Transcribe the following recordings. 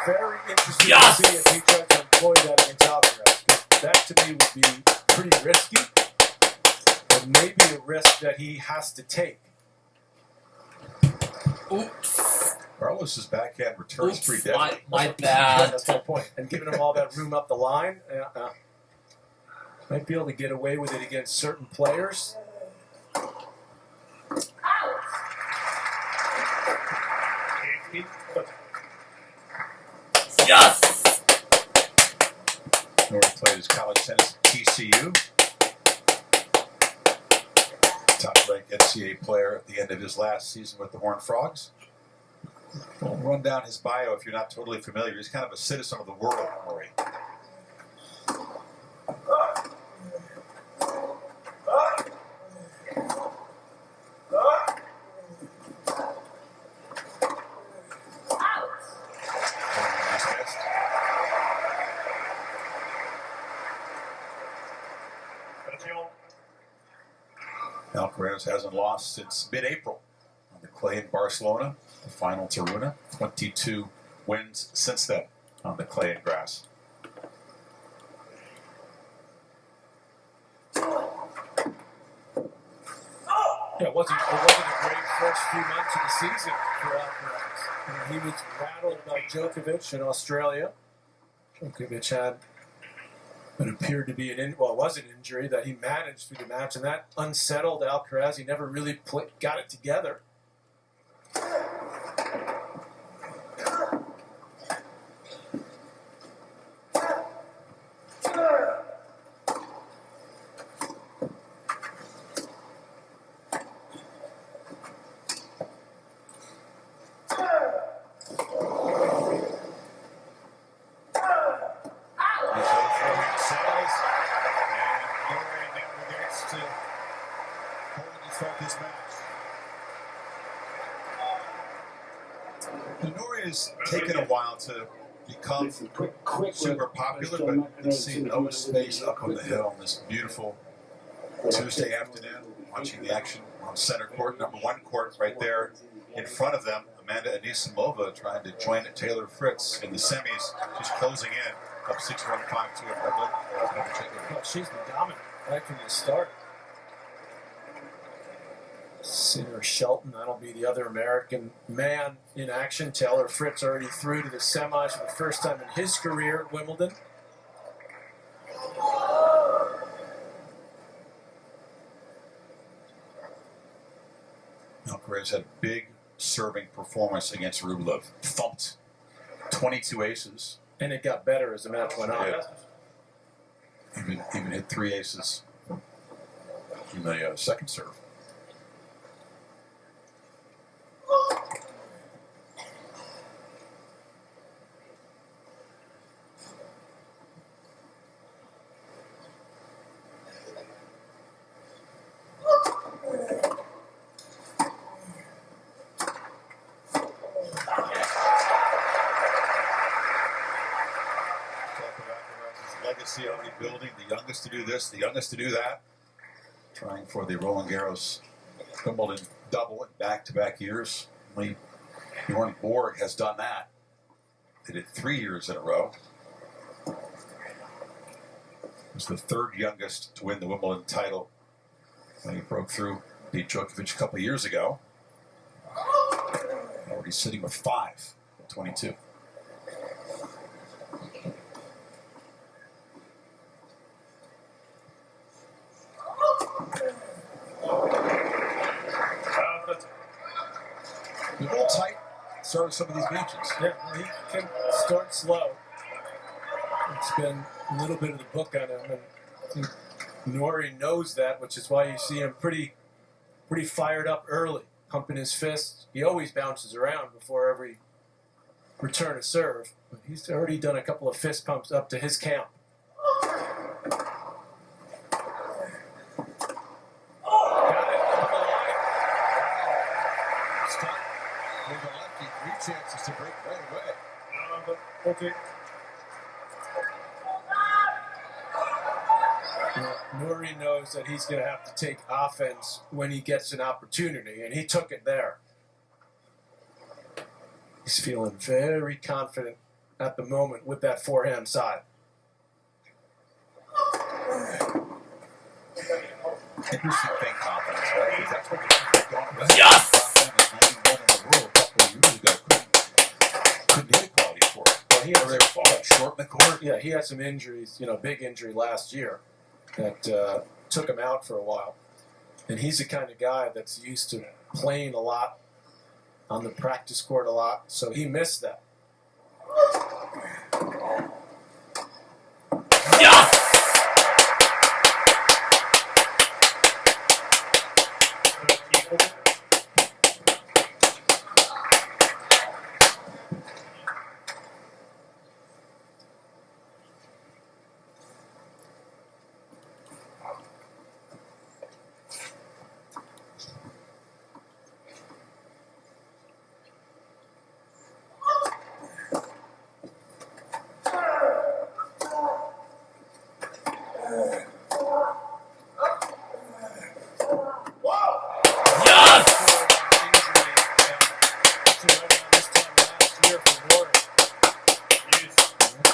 very interested to see if he tries to employ that against Alcaraz. That to me would be pretty risky, but maybe a risk that he has to take. Oops. Carlos's backhand returns pretty deadly. My Yeah, bad. that's my point. And giving him all that room up the line, might be able to get away with it against certain players. Yes! Norrie played his college tennis at TCU. Top-ranked NCAA player at the end of his last season with the Horned Frogs. We'll run down his bio if you're not totally familiar. He's kind of a citizen of the world, Norrie. Alcaraz hasn't lost since mid-April on the clay in Barcelona, the final Taruna. 22 wins since then on the clay and grass. Yeah, it wasn't a great first few months of the season for Alcaraz. He was rattled by Djokovic in Australia. Djokovic had what appeared to be it was an injury that he managed through the match, and that unsettled Alcaraz. He never really got it together. Norrie has taken a while to become super popular, but it's seen no space up on the hill on this beautiful Tuesday afternoon, watching the action on center court, number one court right there in front of them. Amanda Anisimova trying to join Taylor Fritz in the semis. She's closing in, up 6-1, 5-2 in Dublin. Well, she's been dominant right from the start. Sinner Shelton, that'll be the other American man in action. Taylor Fritz already through to the semis for the first time in his career at Wimbledon. Alcaraz had a big serving performance against Rublev. Thumped 22 aces. And it got better as the match went on. Even hit 3 aces in the second serve. Legacy already building, the youngest to do this, the youngest to do that. Trying for the Roland Garros Wimbledon double in back-to-back years. Only Bjorn Borg has done that. Did it 3 years in a row. Was the third youngest to win the Wimbledon title when he broke through, beat Djokovic a couple of years ago. Already sitting with 5 at 22. A little tight starting some of these matches. Yeah, he can start slow. It's been a little bit of the book on him, and I think Norrie knows that, which is why you see him pretty fired up early, pumping his fists. He always bounces around before every return of serve, but he's already done a couple of fist pumps up to his count. Chances to break right away. Okay. Norrie knows that he's going to have to take offense when he gets an opportunity, and he took it there. He's feeling very confident at the moment with that forehand side. Interesting thing, confidence, right? Because that's what you're going with. Yes! One in the world a couple of years ago couldn't hit a quality court. Well, he had Short in the court. Yeah, he had some injuries, big injury last year that took him out for a while. And he's the kind of guy that's used to playing a lot on the practice court a lot, so he missed that. Yes!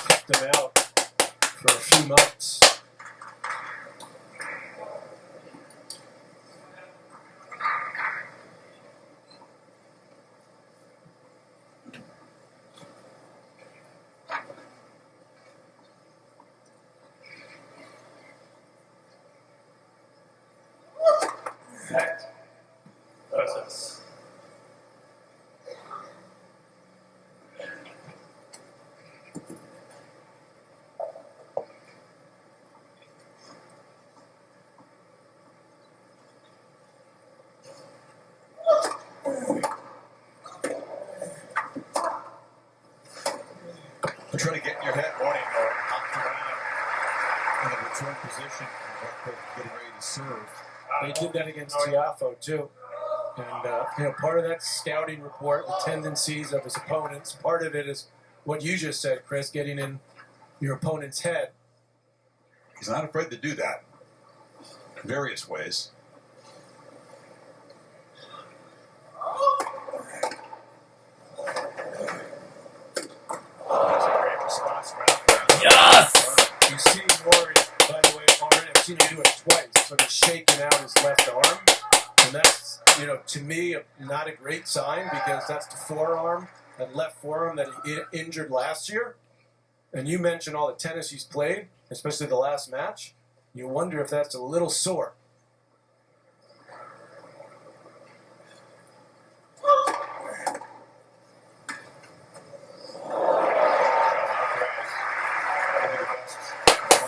Kept him out for a few months. Process. I'm trying to get in your head morning or hopped around in a return position getting ready to serve. They did that against Tiafo too. And part of that scouting report, the tendencies of his opponents, part of it is what you just said, Chris, getting in your opponent's head. He's not afraid to do that. Various ways. That's a great response, right? Yes! You see Rory, by the way, already I've seen him do it twice, sort of shaking out his left arm. And that's, to me, not a great sign because that's the forearm, that left forearm that he injured last year. And you mentioned all the tennis he's played, especially the last match. You wonder if that's a little sore.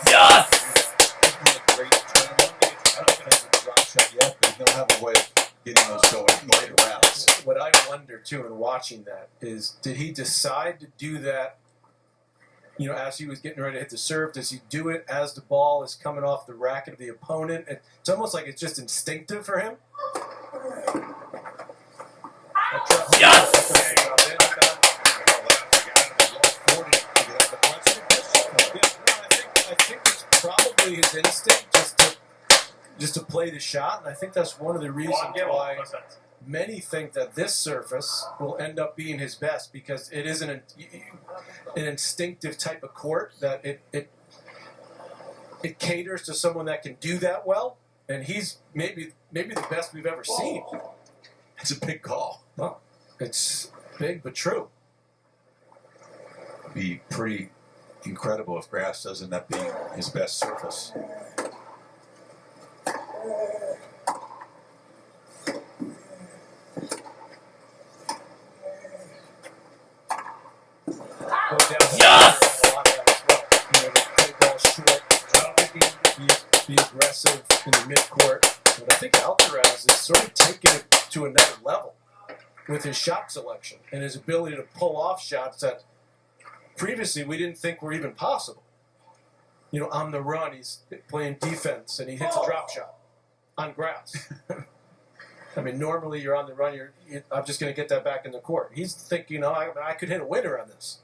Yes! Great tournament. I don't think it's a drop shot yet, but he'll have a way of getting those going in later rounds. What I wonder, too, in watching that is, did he decide to do that, as he was getting ready to hit the serve? Does he do it as the ball is coming off the racket of the opponent? It's almost like it's just instinctive for him. Yes! I think it's probably his instinct just to play the shot, and I think that's one of the reasons why many think that this surface will end up being his best because it is an instinctive type of court that it caters to someone that can do that well, and he's maybe the best we've ever seen. It's a big call. Well, it's big but true. It'd be pretty incredible if grass does end up being his best surface. Yes! A lot of that as well. Play ball short, be aggressive in the midcourt. But I think Alcaraz is sort of taking it to another level with his shot selection and his ability to pull off shots that previously we didn't think were even possible. On the run, he's playing defense and he hits a drop shot on grass. I mean, normally you're on the run, I'm just going to get that back in the court. He's thinking, I could hit a winner on this.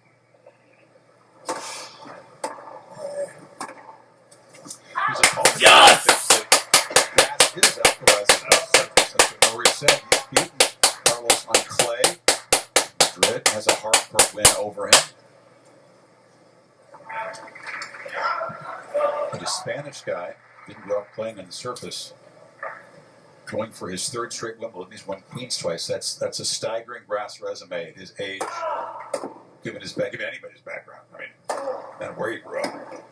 He's a opponent. Yes! That is Alcaraz. That's what Rory said. He's beaten Carlos on clay. Madrid has a hard court win over him. a Spanish guy, didn't grow up playing on the surface. Going for his third straight Wimbledon. He's won Queens twice. That's a staggering brass resume at his age, given anybody's background. I mean, no matter where you grew up.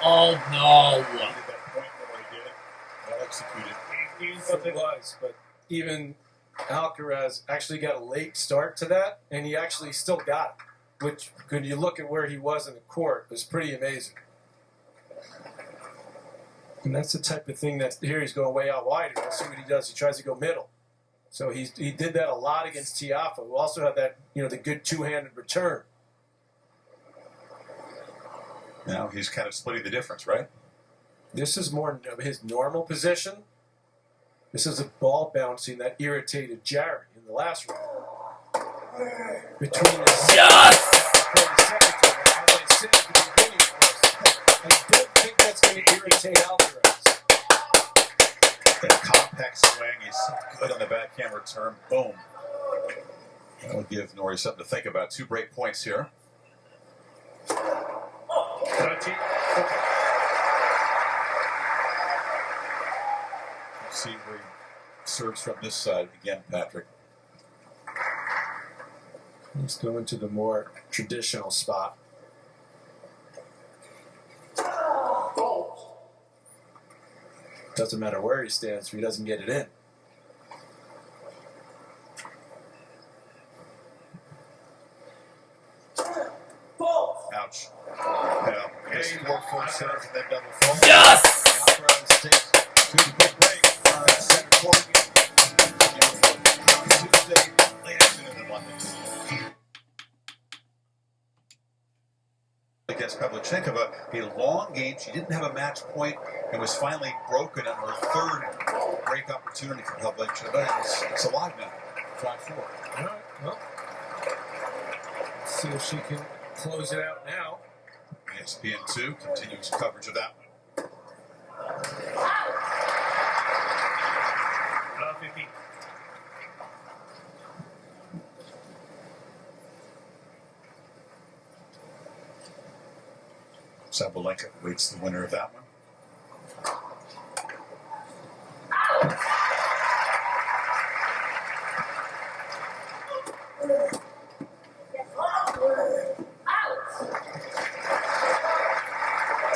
Oh no! He did that point where he did it. Well executed. It was, but even Alcaraz actually got a late start to that, and he actually still got it, which, when you look at where he was in the court, was pretty amazing. And that's the type of thing that's here. He's going way out wide. Let's see what he does. He tries to go middle. So he did that a lot against Tiafoe, who also had that, the good two-handed return. Now he's kind of splitting the difference, right? This is more of his normal position. This is a ball bouncing that irritated Jared in the last round. Between the second time, as I said at the beginning of this, I don't think that's going to irritate Alcaraz. That compact swing, he's so good on the backhand return. Boom. That'll give Norrie something to think about. 2 break points here. Okay. See where he serves from this side again, Patrick. He's going to the more traditional spot. Doesn't matter where he stands if he doesn't get it in. Ouch. Yeah. It's 4 full sets and then double fault. Yes! Alcaraz takes 2 quick break. Center court. Tuesday, late afternoon in London. Against Pavlyuchenkova, a long game. She didn't have a match point and was finally broken on her 3rd break opportunity for Pavlyuchenkova. It's alive now. 5-4. All right, well, let's see if she can close it out now. ESPN2 continues coverage of that one. 15. Sabalenka waits the winner of that one.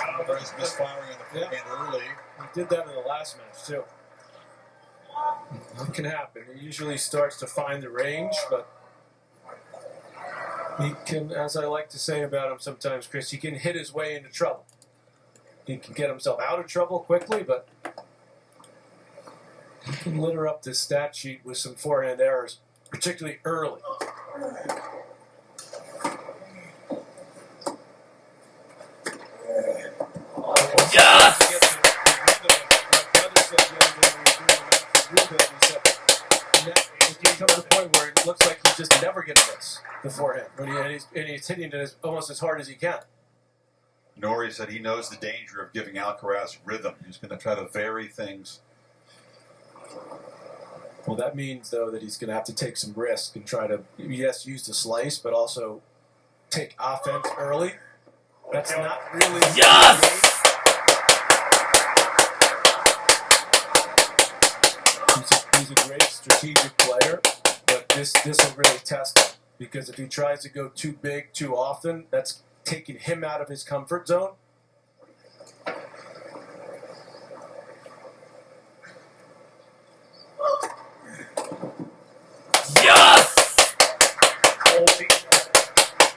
Alcaraz misfiring on the forehand early. He did that in the last match, too. It can happen. He usually starts to find the range, but he can, as I like to say about him sometimes, Chris, he can hit his way into trouble. He can get himself out of trouble quickly, but he can litter up this stat sheet with some forehand errors, particularly early. Yes! He's come to the point where it looks like he's just never going to miss the forehand. And he's hitting it almost as hard as he can. Norrie said he knows the danger of giving Alcaraz rhythm. He's going to try to vary things. Well, that means, though, that he's going to have to take some risk and try to, yes, use the slice, but also take offense early. That's not really... Yes! He's a great strategic player, but this will really test him. Because if he tries to go too big too often, that's taking him out of his comfort zone. Yes!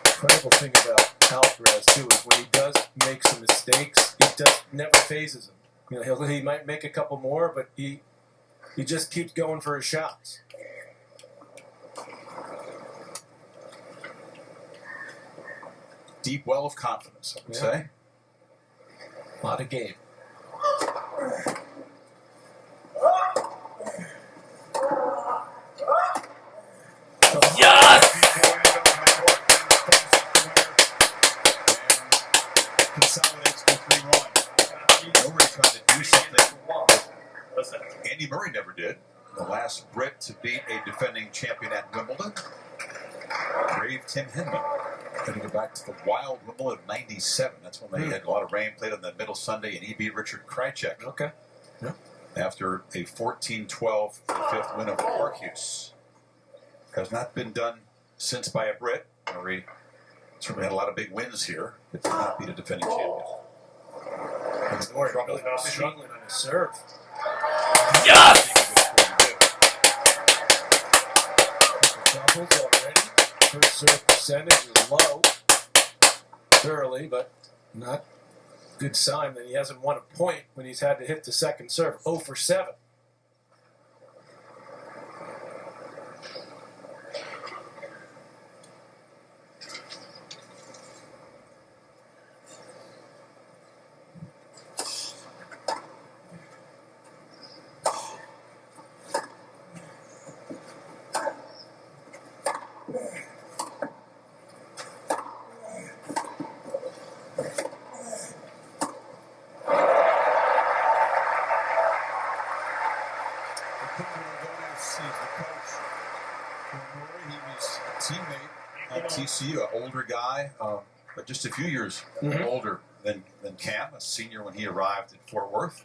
Incredible thing about Alcaraz, too, is when he does make some mistakes, he never phases him. You know, he might make a couple more, but he just keeps going for his shots. Deep well of confidence, I would say. A lot of game. Yes! Consolidates to 3-1. Norrie trying to do something. Andy Murray never did. the last Brit to beat a defending champion at Wimbledon. Brave Tim Henman. Going to go back to the wild Wimbledon of '97. That's when they had a lot of rain, played on the middle Sunday, and he beat Richard Krajicek. Okay. Yeah. After a 14-12 fifth win over Marcus. Has not been done since by a Brit. Norrie certainly had a lot of big wins here, but did not beat a defending champion. Norrie really struggling on his serve. Yes! Doubles already. First serve percentage is low early, but not good sign that he hasn't won a point when he's had to hit the second serve. 0 for 7. TCU, an older guy, but just a few years older than Cam, a senior when he arrived at Fort Worth.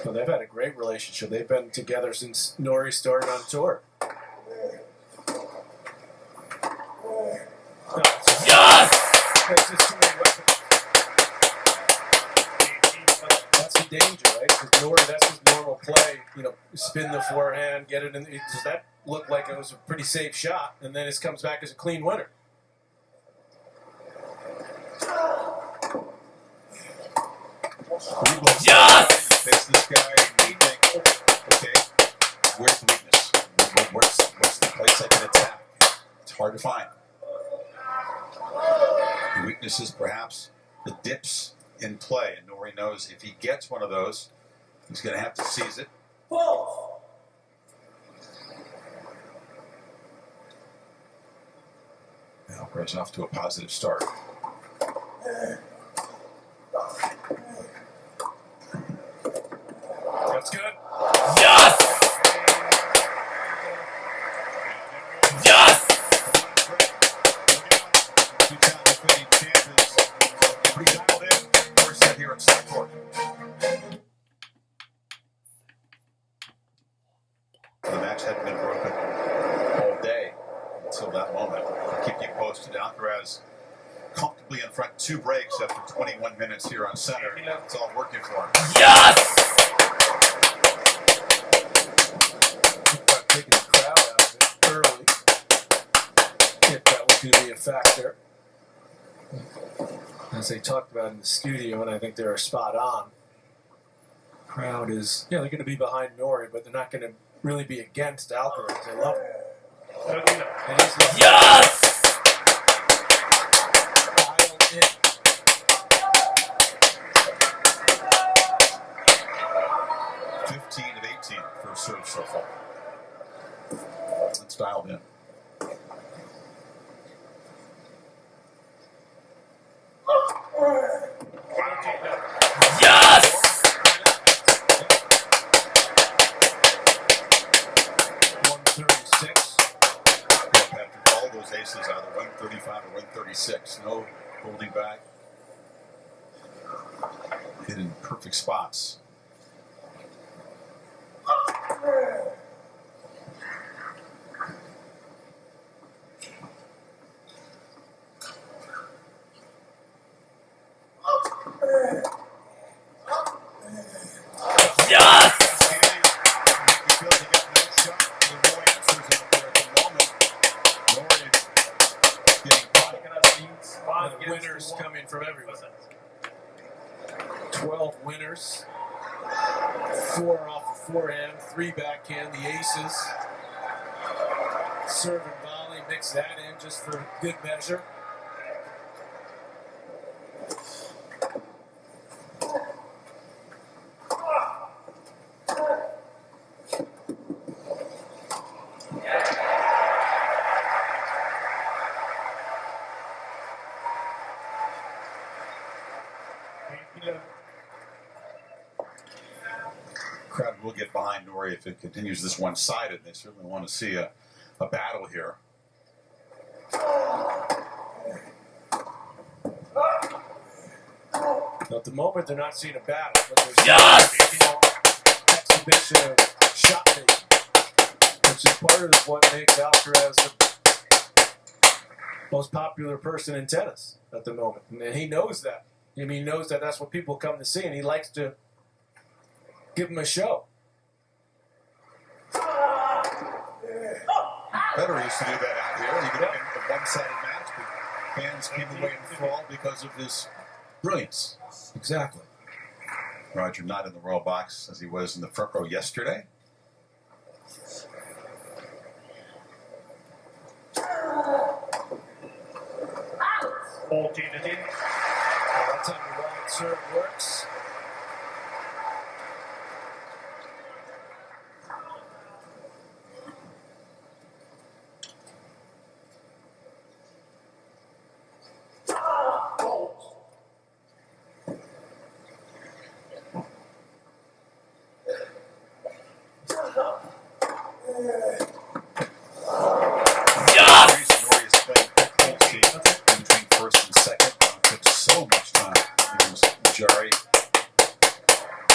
Well, they've had a great relationship. They've been together since Norrie started on tour. That's the danger, right? Because Norrie, that's his normal play. You know, spin the forehand, get it in. Does that look like it was a pretty safe shot? And then it comes back as a clean winner. Yes! Face this guy and you think, okay, where's the weakness? What's the place I can attack? It's hard to find. The weakness is perhaps the dips in play, and Norrie knows if he gets one of those, he's going to have to seize it. Alcaraz off to a positive start. That's good. Yes! Yes! Pretty dialed in. First set here at Stockport. The match hadn't been broken all day until that moment. I'll keep you posted. Alcaraz comfortably in front 2 breaks after 21 minutes here on center. It's all working for him. Yes! Taking the crowd out of it early. If that was going to be a factor. As they talked about in the studio, and I think they're spot on. Crowd is, they're going to be behind Norrie, but they're not going to really be against Alcaraz. They love him. Yes! Dialed in. Of 18 for serve so far. It's dialed in. Yes! 136. Patrick, all those aces either 135 or 136. No holding back. Hit in perfect spots. Yes! The winners coming from everywhere. 12 winners. 4 off the forehand, 3 backhand, the aces. Serve and volley, mix that in just for good measure. crowd will get behind Nori if it continues this one-sided. They certainly want to see a battle here. Now, at the moment, they're not seeing a battle, but there's exhibition of shot making, which is part of what makes Alcaraz the most popular person in tennis at the moment. And he knows that. I mean, he knows that that's what people come to see, and he likes to give them a show. Federer used to do that out here. He could have been a one-sided match, but fans came away enthralled because of his brilliance. Exactly. Roger not in the royal box as he was in the front row yesterday. That time the wide serve works.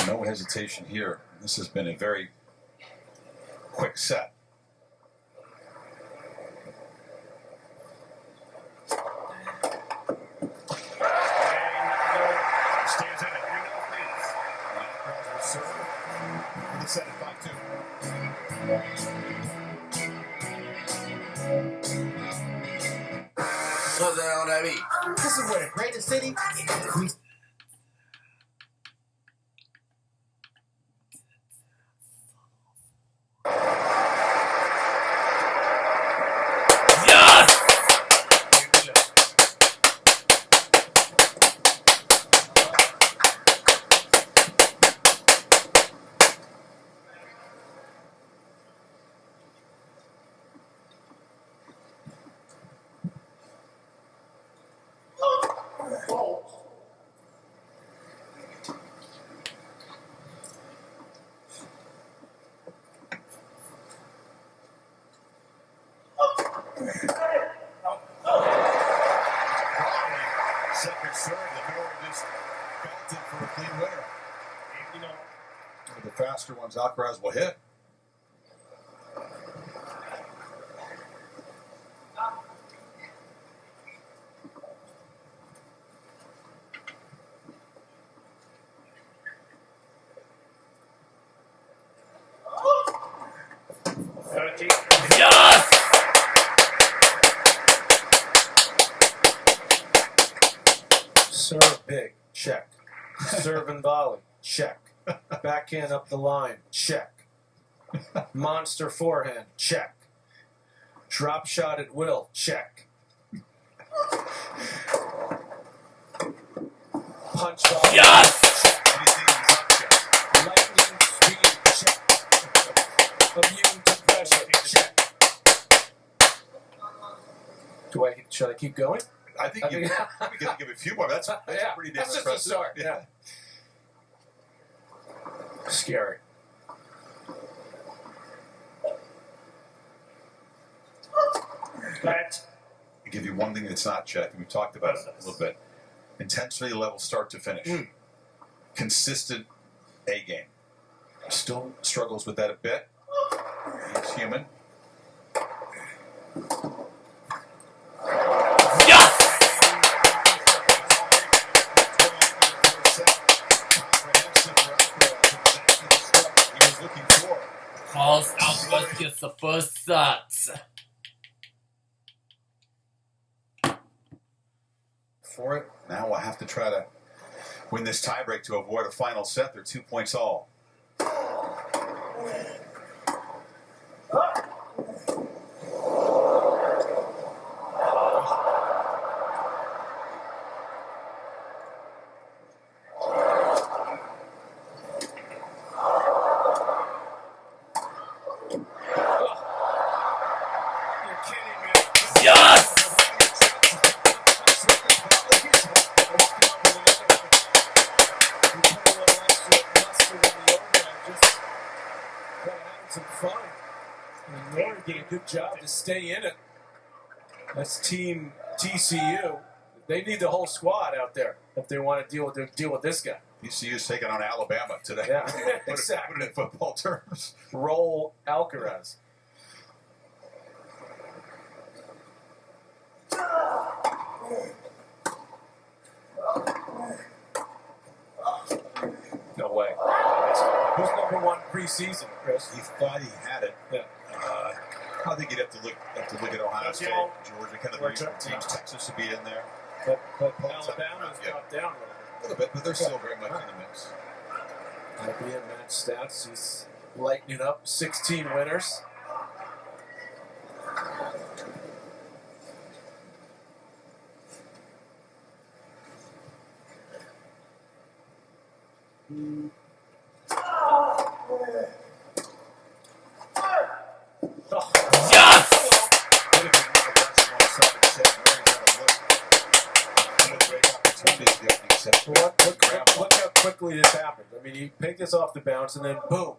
No hesitation here. This has been a very quick set. Stands in it. 3-0 leads. Alcaraz will serve for the set at 5-2. What's that on that beat? This is where the greatest city. Second serve, the Nori just belted for a clean winner. One of the faster ones Alcaraz will hit. Serve big, check. Serve and volley, check. Backhand up the line, check. Monster forehand, check. Drop shot at will, check. Punch volley, Anything in top check. lightning speed, check. Immune to pressure, check. Should I keep going? I think you probably could give a few more. That's pretty damn that's just impressive. a start. Yeah. Scary. I'll give you one thing that's not checked. We talked about it a little bit. Intensity level start to finish. Consistent A game. Still struggles with that a bit. He's human. Calls Alcaraz gets the first set. For it. Now we'll have to try to win this tiebreak to avoid a final set. They're 2 points all. some fun. And Nori did a good job to stay in it. That's Team TCU. They need the whole squad out there if they want to deal with this guy. TCU's taking on Alabama today. Yeah, Put exactly. it in football terms. Roll Alcaraz. No way. Who's number one preseason, Chris? He thought he had it. Yeah. I think you'd have to look at Ohio State, Georgia, kind of the regional teams. Texas would be in there. But Alabama's dropped down A little bit, but they're still very much in the mix. IBM match stats. He's lightening up. 16 winners. Look how quickly this happened. I mean, he picked this off the bounce and then boom.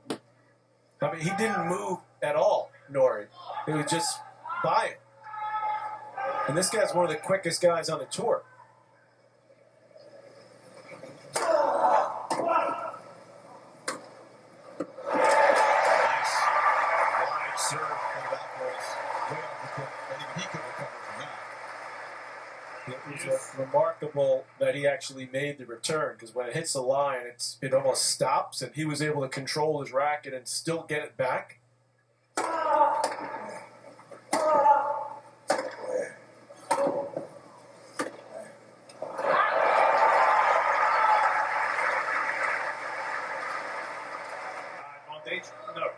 I mean, he didn't move at all, Nori. It was just by him. And this guy's one of the quickest guys on the tour. Serve from that was way off the court, and even he could recover from that. It was remarkable that he actually made the return, because when it hits the line, it almost stops, and he was able to control his racket and still get it back. No.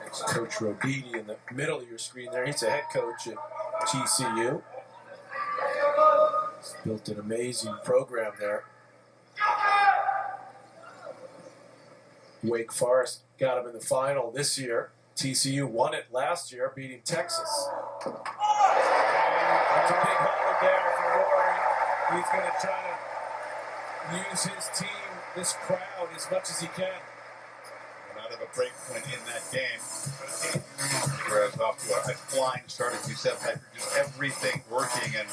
It's Coach Roditi in the middle of your screen there. He's a head coach at TCU. He's built an amazing program there. Wake Forest got him in the final this year. TCU won it last year, beating Texas. That's a big hole there for Rory. He's going to try to use his team, this crowd, as much as he can. Out of a break point in that game. Whereas off to a flying start at 2-7, had just everything working, and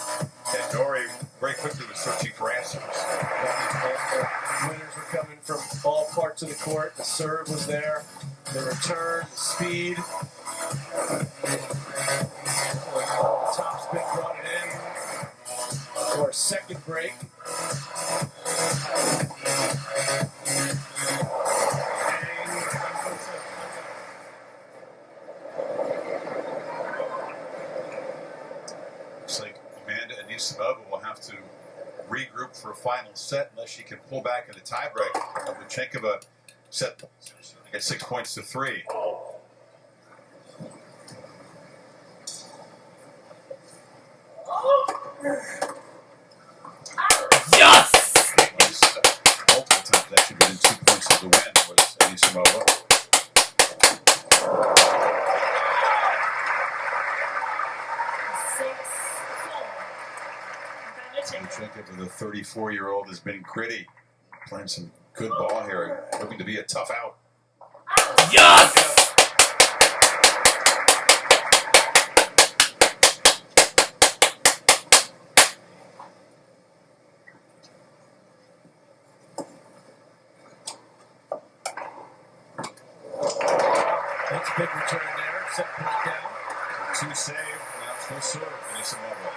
Nori very quickly was searching for answers. The winners were coming from all parts of the court. The serve was there, the return, the speed. The topspin brought it in for a second break. Looks like Amanda Anisimova will have to regroup for a final set unless she can pull back in a tiebreak. Lukashenkova set at 6 points to 3. Yes! Multiple times actually within 2 points of the win was Anisimova. Lukashenkova, the 34-year-old, has been gritty, playing some good ball here, and looking to be a tough out. Yes! That's a big return there. 7 point down. 2 save, now full serve, Anisimova.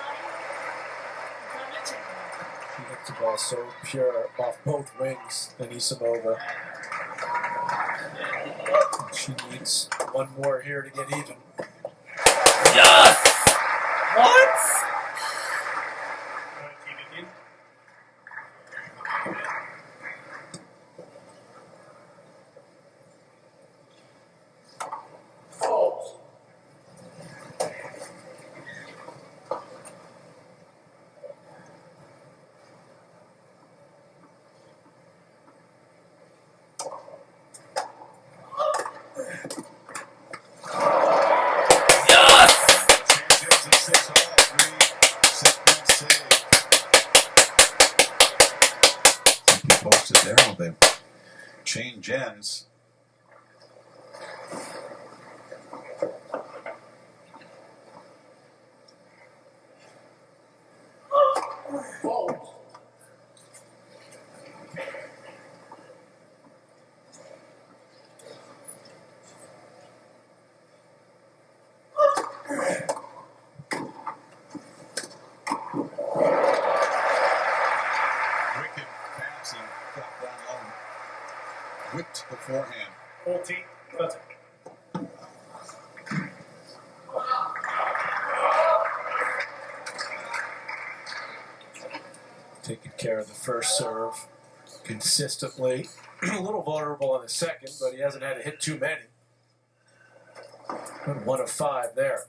She hits the ball so pure off both wings, Anisimova. She needs one more here to get even. Yes! What? Champions of 6 all, 3 whipped beforehand. 14, 13. Taking care of the first serve consistently. A little vulnerable on the second, but he hasn't had to hit too many. 1 of 5 there.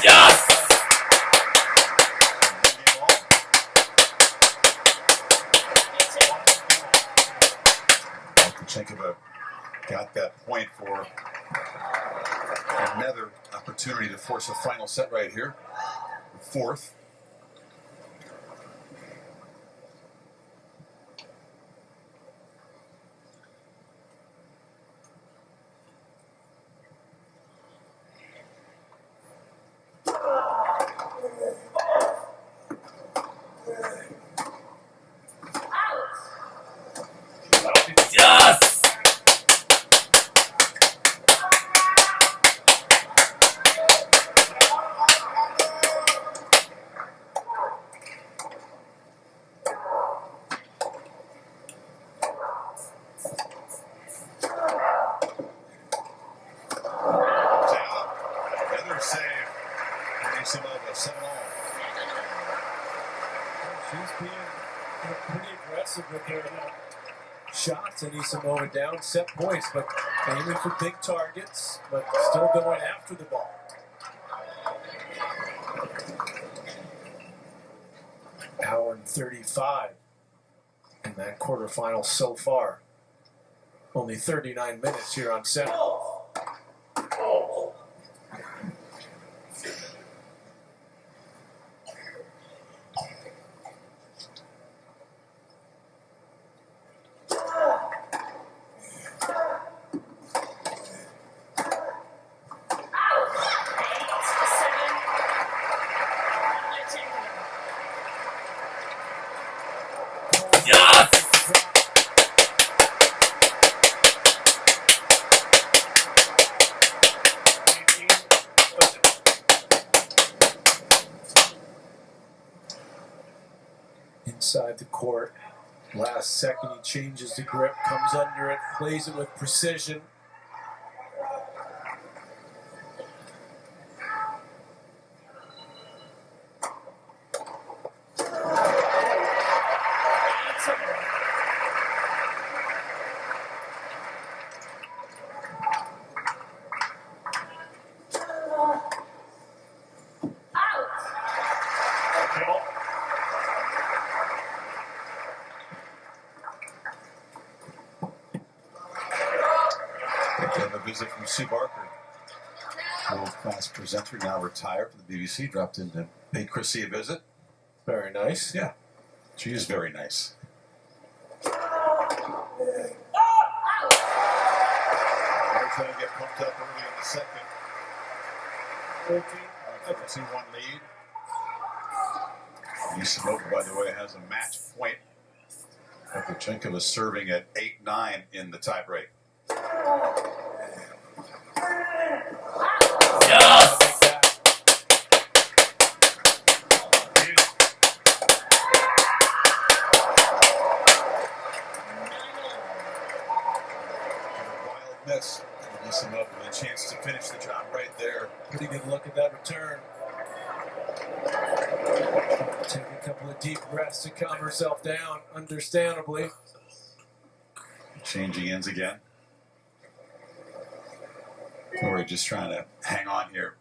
Yes! Alcaraz got that point for another opportunity to force a final set right here. The fourth. Yes! Another save. Anisimova, 7-all. She's being pretty aggressive with her shots. Anisimova down set points, but aiming for big targets, but still going after the ball. Hour and 35 in that quarterfinal so far. Only 39 minutes here on center. Yes! Inside the court. Last second, he changes the grip, comes under it, plays it with precision. A visit from Sue Barker, world-class presenter, now retired from the BBC, dropped in to pay Chrissy a visit. Very nice. Yeah, she is very nice. They're trying to get pumped up early in the second. 2-1 lead. Anisimova, by the way, has a match point. Lukashenko is serving at 8-9 in the tiebreak. Yes! Wild miss. Anisimova with a chance to finish the job right there. Pretty good look at that return. Take a couple of deep breaths to calm herself down, understandably. Changing ends again. We're just trying to hang on here.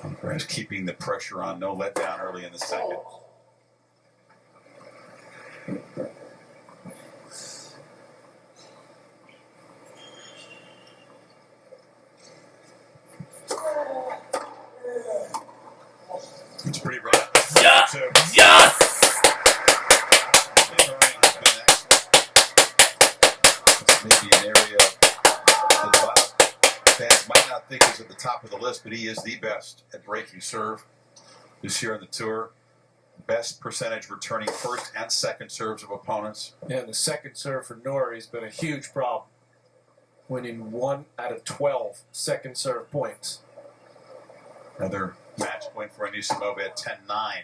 Alcaraz keeping the pressure on, no letdown early in the second. It's pretty rough. Yeah. So, Yes! returning has been excellent. This may be an area that a lot of fans might not think is at the top of the list, but he is the best at breaking serve this year on the tour. Best percentage returning first and second serves of opponents. Yeah, the second serve for Norrie has been a huge problem. Winning 1 out of 12 second serve points. Another match point for Anisimova at 10-9.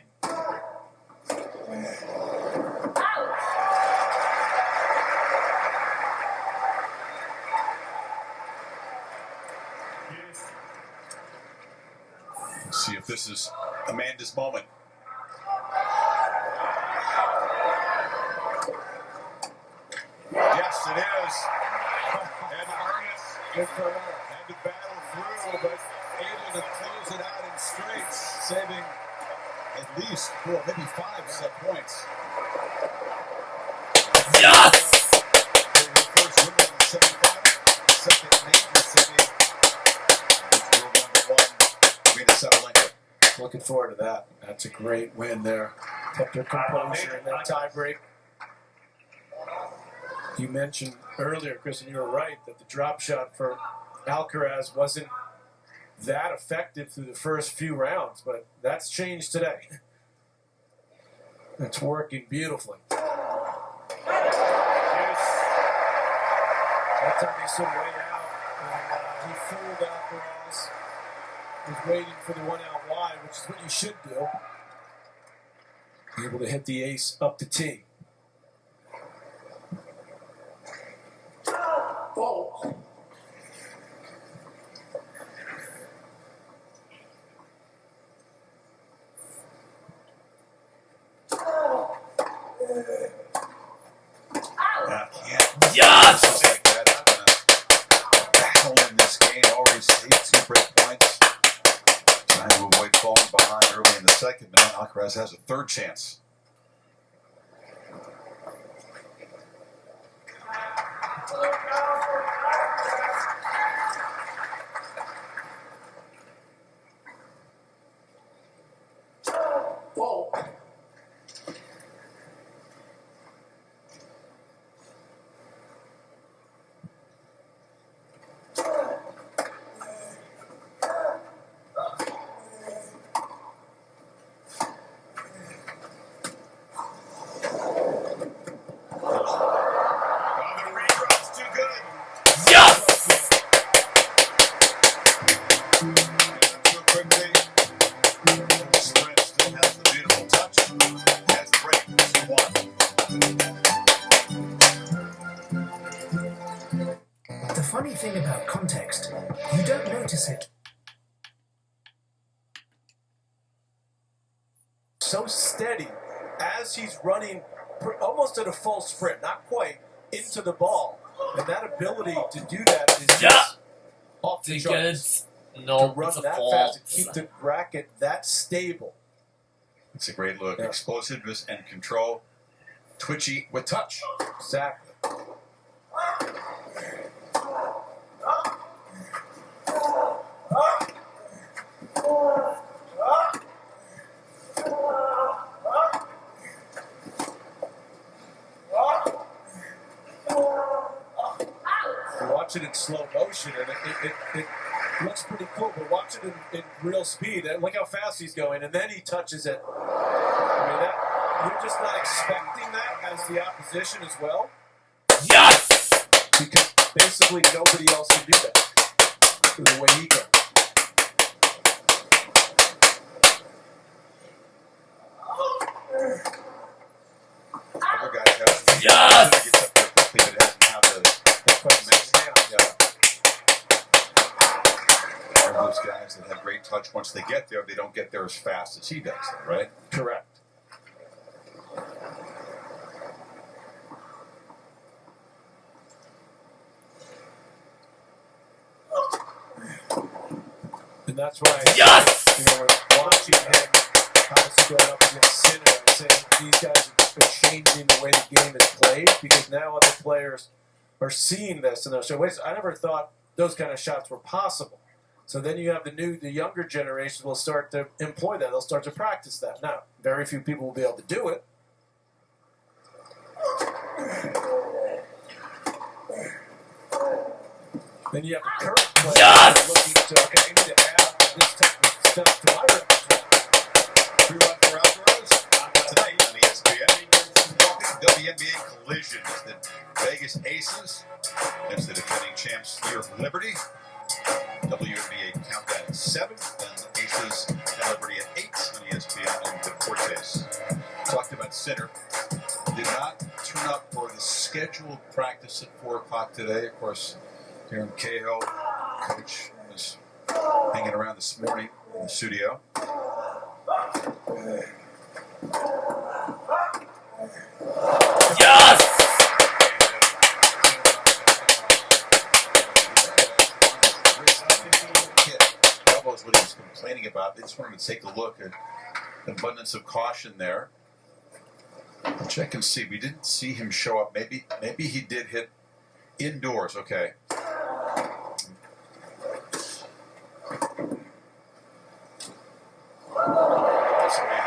Let's see if this is Amanda's moment. Yes, it is. Had to earn it. Good for her. Had to battle through, but able to close it out in straights, saving at least 4, maybe 5 set points. Yes! First win in the semifinal, second major city. It's world #1, Rina Sabalenka. Looking forward to that. That's a great win there. Kept her composure in that tiebreak. You mentioned earlier, Chris, and you were right, that the drop shot for Alcaraz wasn't that effective through the first few rounds, but that's changed today. It's working beautifully. That time he stood way out, and he fooled Alcaraz. Was waiting for the one out wide, which is what you should do. Able to hit the ace up the tee. Yes! Like that is going to battle in this game. Already saved 2 break points. Trying to avoid falling behind early in the second, but now Alcaraz has a third chance. The funny thing about context, you don't notice it. So steady as he's running almost at a full sprint, not quite, into the ball. And that ability to do that is just off the charts. No, to run it's a that fault. fast and keep the racket that stable. It's a great look. Yeah. Explosiveness and control. Twitchy with touch. Exactly. Watch it in slow motion, and it looks pretty cool, but watch it in real speed. And look how fast he's going, and then he touches it. I mean, you're just not expecting that as the opposition as well. Yes! Because basically nobody else can do that the way he goes. Other guys have Yes! gets up there quickly, but it doesn't have the next hand. All those guys that have great touch, once they get there, they don't get there as fast as he does, right? Correct. And that's why, Yes! you know, when watching him, obviously going up against Sinner, I'm saying these guys are changing the way the game is played, because now other players are seeing this and they're saying, wait, I never thought those kind of shots were possible. So then you have the younger generation will start to employ that. They'll start to practice that. Now, very few people will be able to do it. Then you have the current players Yes! looking to, okay, I need to add this type of stuff to my repertoire. Free run for Alcaraz tonight on ESPN. WNBA collision is the Vegas Aces against the defending champs New York Liberty. WNBA countdown at 7, and the Aces Sinner, did not turn up for the scheduled practice at 4 o'clock today. Of course, Darren Cahill, coach, was hanging around this morning in the studio. Yes! Elbows, what he was complaining about. They just wanted to take a look at the abundance of caution there. Check and see. We didn't see him show up. Maybe he did hit indoors. Okay. So he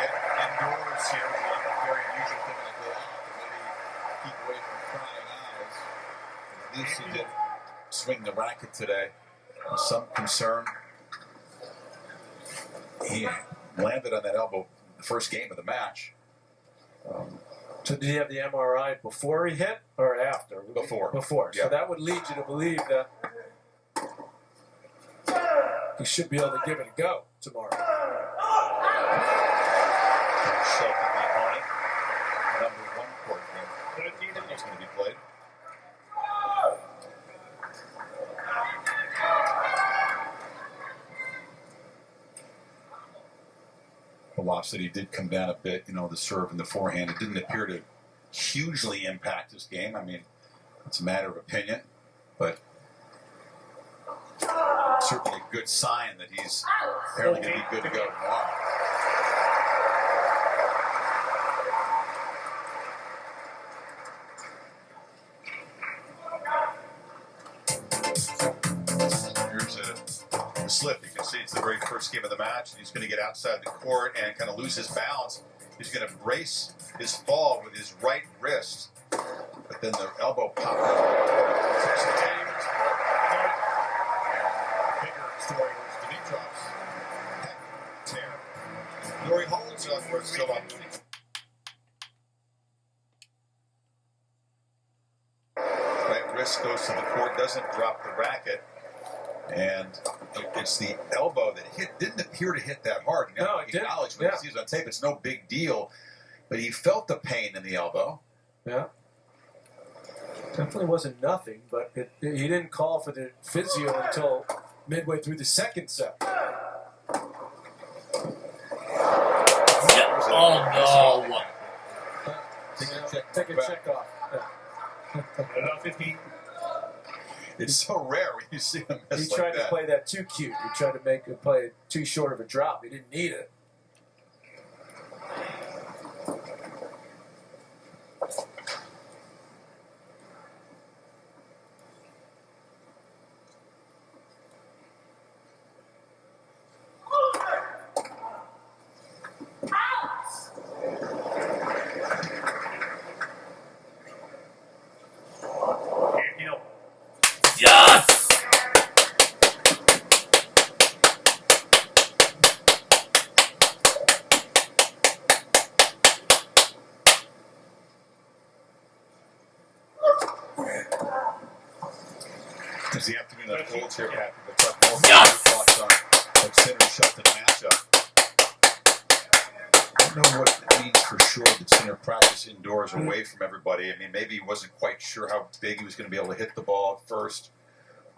hit indoors here. Not a very unusual thing on a day off. Maybe keep away from prying eyes. At least he did swing the racket today. With some concern. He landed on that elbow the first game of the match. So did he have the MRI before he hit or after? Before. Before. Yeah. So that would lead you to believe that he should be able to give it a go tomorrow. Himself in the opponent. Number 1 court game. That's going to be played. Velocity did come down a bit, the serve and the forehand. It didn't appear to hugely impact this game. I mean, it's a matter of opinion, but certainly a good sign that he's apparently going to be good to go tomorrow. Here's a slip. You can see it's the very first game of the match, and he's going to get outside the court and kind of lose his balance. He's going to brace his fall with his right wrist, but then the elbow popped out. Bigger story was Dimitrov's tear. Lori holds on for still up. Right wrist goes to the court, doesn't drop the racket. And it's the elbow that didn't appear to hit that hard. No, it didn't. Acknowledged when he sees it on tape, it's no big deal. But he felt the pain in the elbow. Yeah. Definitely wasn't nothing, but he didn't call for the physio until midway through the second set. Oh no! Take a check off. About 15. It's so rare when you see him miss He tried like that. to play that too cute. He tried to make him play too short of a drop. He didn't need it. Yes! As the afternoon unfolds here, Patrick, let's talk more Yes! thoughts on what Sinner shut the matchup. I don't know what it means for sure that Sinner practiced indoors away from everybody. I mean, maybe he wasn't quite sure how big he was going to be able to hit the ball at first.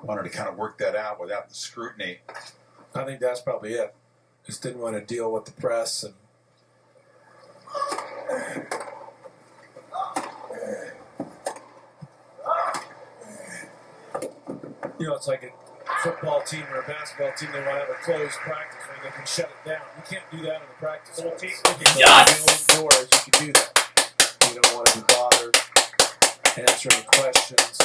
Wanted to kind of work that out without the scrutiny. I think that's probably it. Just didn't want to deal with the press and. It's like a football team or a basketball team. They want to have a closed practice where they can shut it down. You can't do that in the practice. Yes! Indoors, you can do that. You don't want to be bothered answering questions.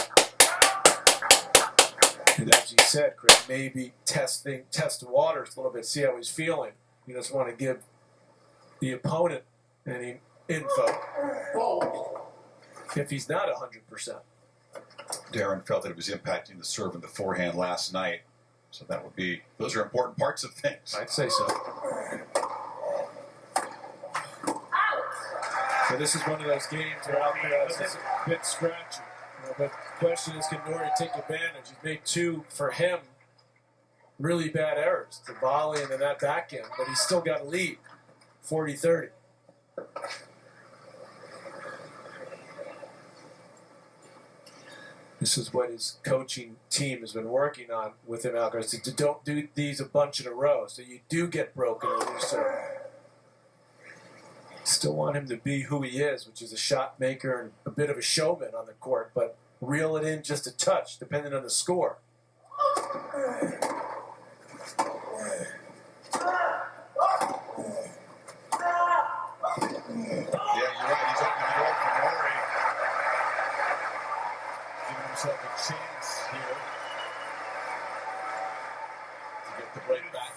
And as you said, Chris, maybe test the waters a little bit, see how he's feeling. You just want to give the opponent any info if he's not 100%. Darren felt that it was impacting the serve and the forehand last night. So those are important parts of things. I'd say so. So this is one of those games where Alcaraz is a bit scratchy. But the question is, can Norrie take advantage? He's made two, for him, really bad errors. The volley and then that backhand, but he's still got a lead, 40-30. This is what his coaching team has been working on with him, Alcaraz. To don't do these a bunch in a row, so you do get broken or lose serve. Still want him to be who he is, which is a shot maker and a bit of a showman on the court, but reel it in just a touch, depending on the score. Yeah, you're right. He's opening the door for Norrie. Giving himself a chance here to get the break back.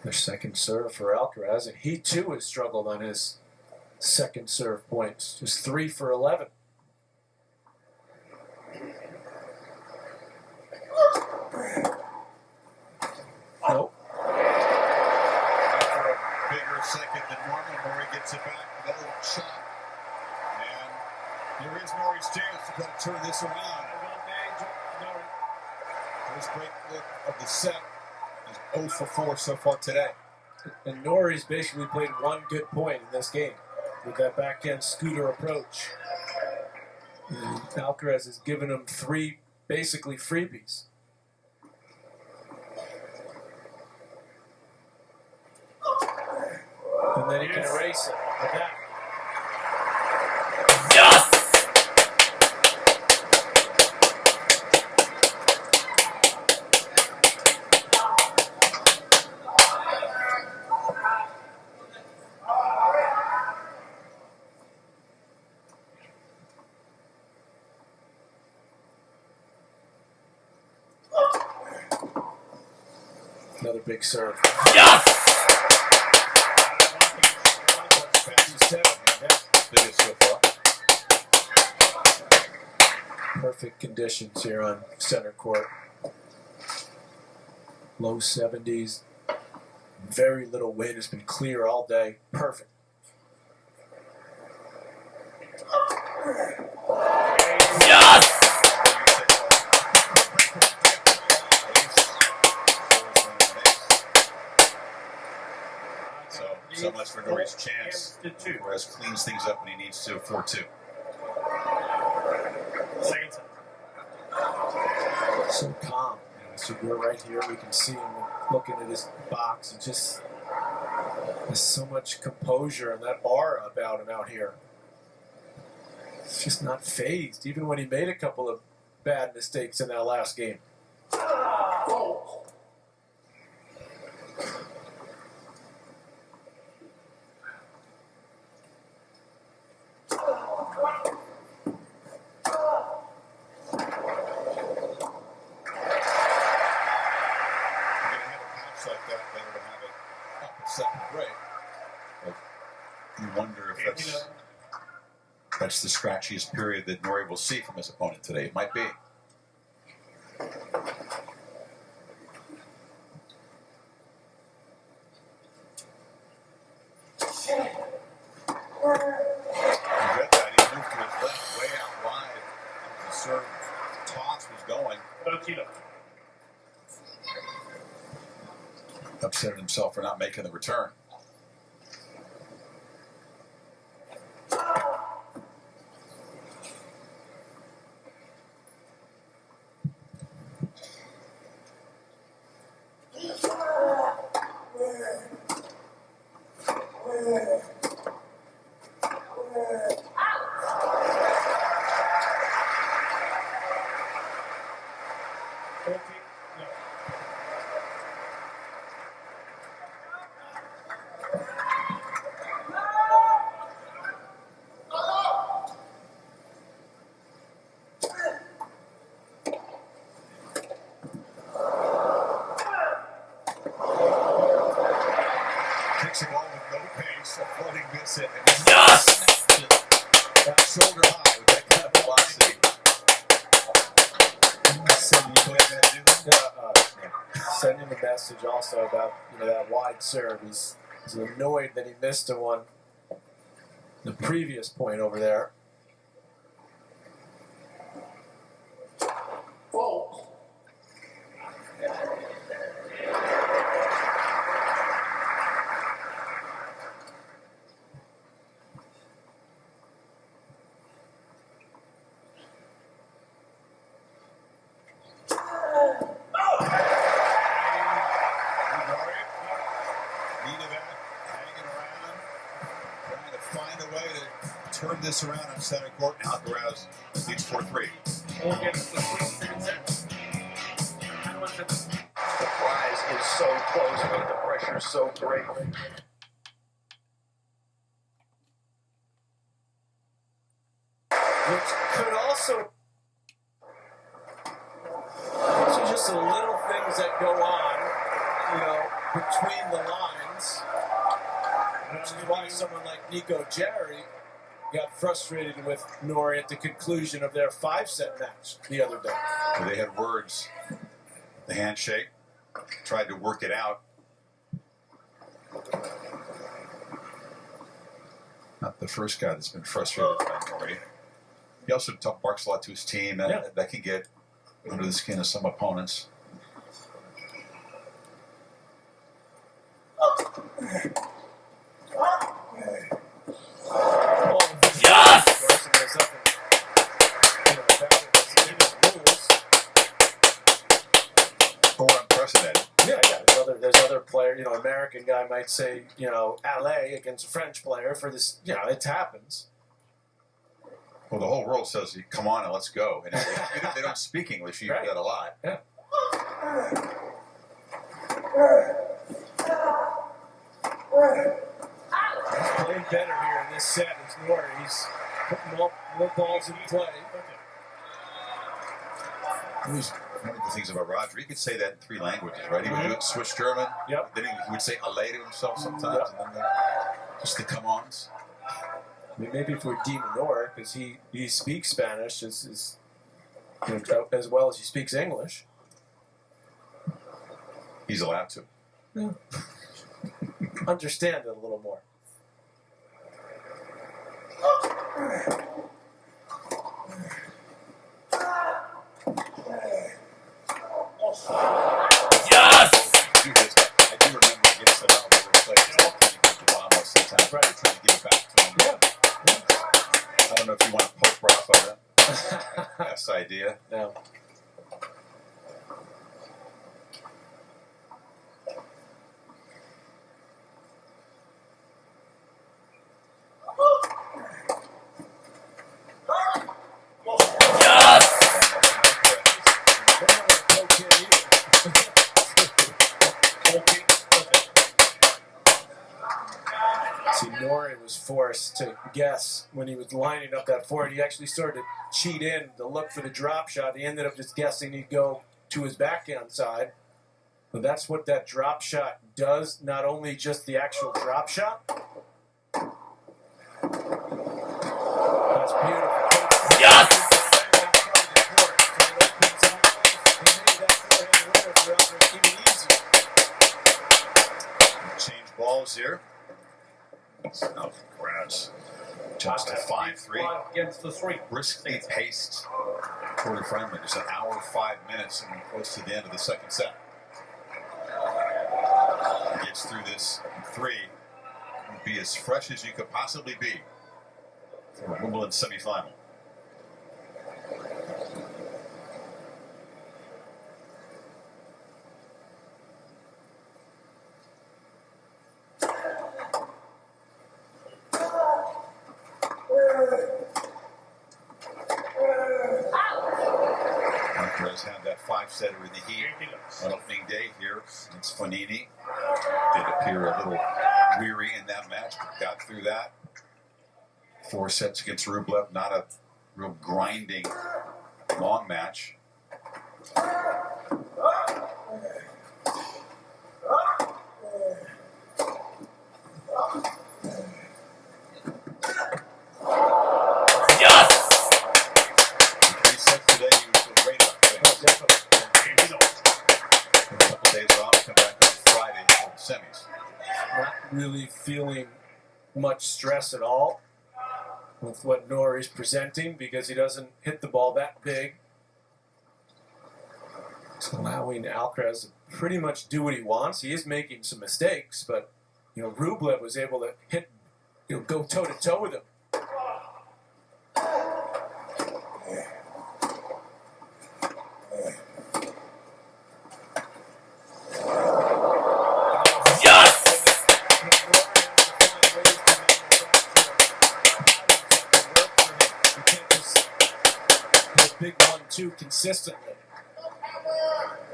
Their second serve for Alcaraz, and he too has struggled on his second serve points. Just 3 for 11. Nope. After a bigger second than normal, Norrie gets it back with that little shot. And here is Norrie's chance to kind of turn this around. First break look of the set. He's 0 for 4 so far today. And Norrie's basically played one good point in this game with that backhand scooter approach. And Alcaraz has given him 3 basically freebies. And then he can erase it with that. Yes! Another big serve. Yes! Biggest so far. Perfect conditions here on center court. Low 70s. Very little wind. It's been clear all day. Perfect. Yes! So much for Norrie's chance. Whereas cleans things up when he needs to. 4-2. Second set. So calm. So we're right here. We can see him looking at his box. And just there's so much composure and that aura about him out here. It's just not phased, even when he made a couple of bad mistakes in that last game. You wonder if that's the scratchiest period that Norrie will see from his opponent today. It might be. You read that. He moved to his left, way out wide. The serve toss was going. Upset himself for not making the return. Takes the ball with no pace, a floating miss it, and Yes! that shoulder high with that kind of velocity. So you go ahead and do that. send him a message also about that wide serve. He's annoyed that he missed the previous point over there. Turn this around on center court. Alcaraz leads 4-3. The prize is so close, but the pressure is so great. Which could also, these are just the little things that go on, between the lines. Which is why someone like Nico Jarry got frustrated with Norrie at the conclusion of their 5-set match the other day. Well, they had words. The handshake. Tried to work it out. Not the first guy that's been frustrated by Norrie. He also barks a lot to his team. That can get under the skin of some opponents. There's other players, American guy might say, LA against a French player for this, it happens. Well, the whole world says, come on and let's go. And if they don't speak English, you hear that a lot. Yeah. He's playing better here in this set. He's Norrie. He's putting more balls in play. One of the things about Roger, he could say that in 3 languages, right? He would do it Swiss German. Yep. Then he would say "allez" to himself sometimes, and then just the come-ons. Maybe if we're Di Minor, because he speaks Spanish as well as he speaks English. He's allowed to. Yeah. Understand it a little more. Yes! I do remember getting some out of the places like Kenny sometimes, right? Trying to get it back to him. Yeah. I don't know if you want to poke Ralph on that. Best idea. Yeah. See, Norrie was forced to guess when he was lining up that forward. He actually started to cheat in to look for the drop shot. He ended up just guessing he'd go to his backhand side. But that's what that drop shot does, not only just the actual drop shot. That's beautiful. Yes! Change balls here. Alcaraz jumps to 5-3. Against the 3. Briskly paced quarterfinal. Just an hour, 5 minutes, and we're close to the end of the second set. He gets through this in 3. Will be as fresh as you could possibly be for a Wimbledon semifinal. Alcaraz had that 5-setter in the heat on opening day here against Fonini. Did appear a little weary in that match, but got through that. 4 sets against Rublev, not a real grinding long match. really feeling much stress at all with what Norrie's presenting because he doesn't hit the ball that big. It's allowing Alcaraz to pretty much do what he wants. He is making some mistakes, but Rublev was able to hit, go toe to toe with him. Big 1-2 consistently.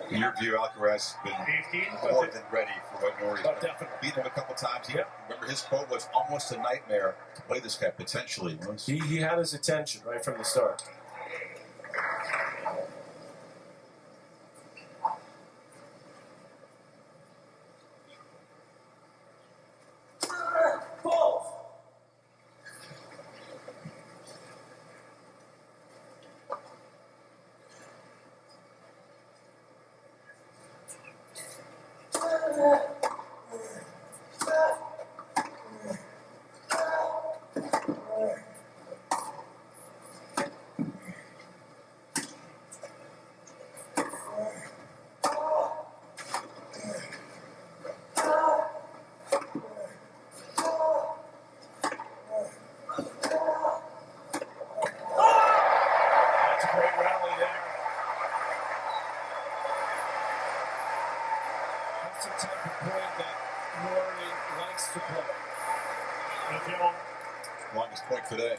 In your view, Alcaraz has been more than ready for what Norrie's done. Definitely. Beat him a couple times. Yep. Remember, his quote was almost a nightmare to play this guy, potentially. He had his attention right from the start. That's the type of point that Norrie likes to play. Longest point today.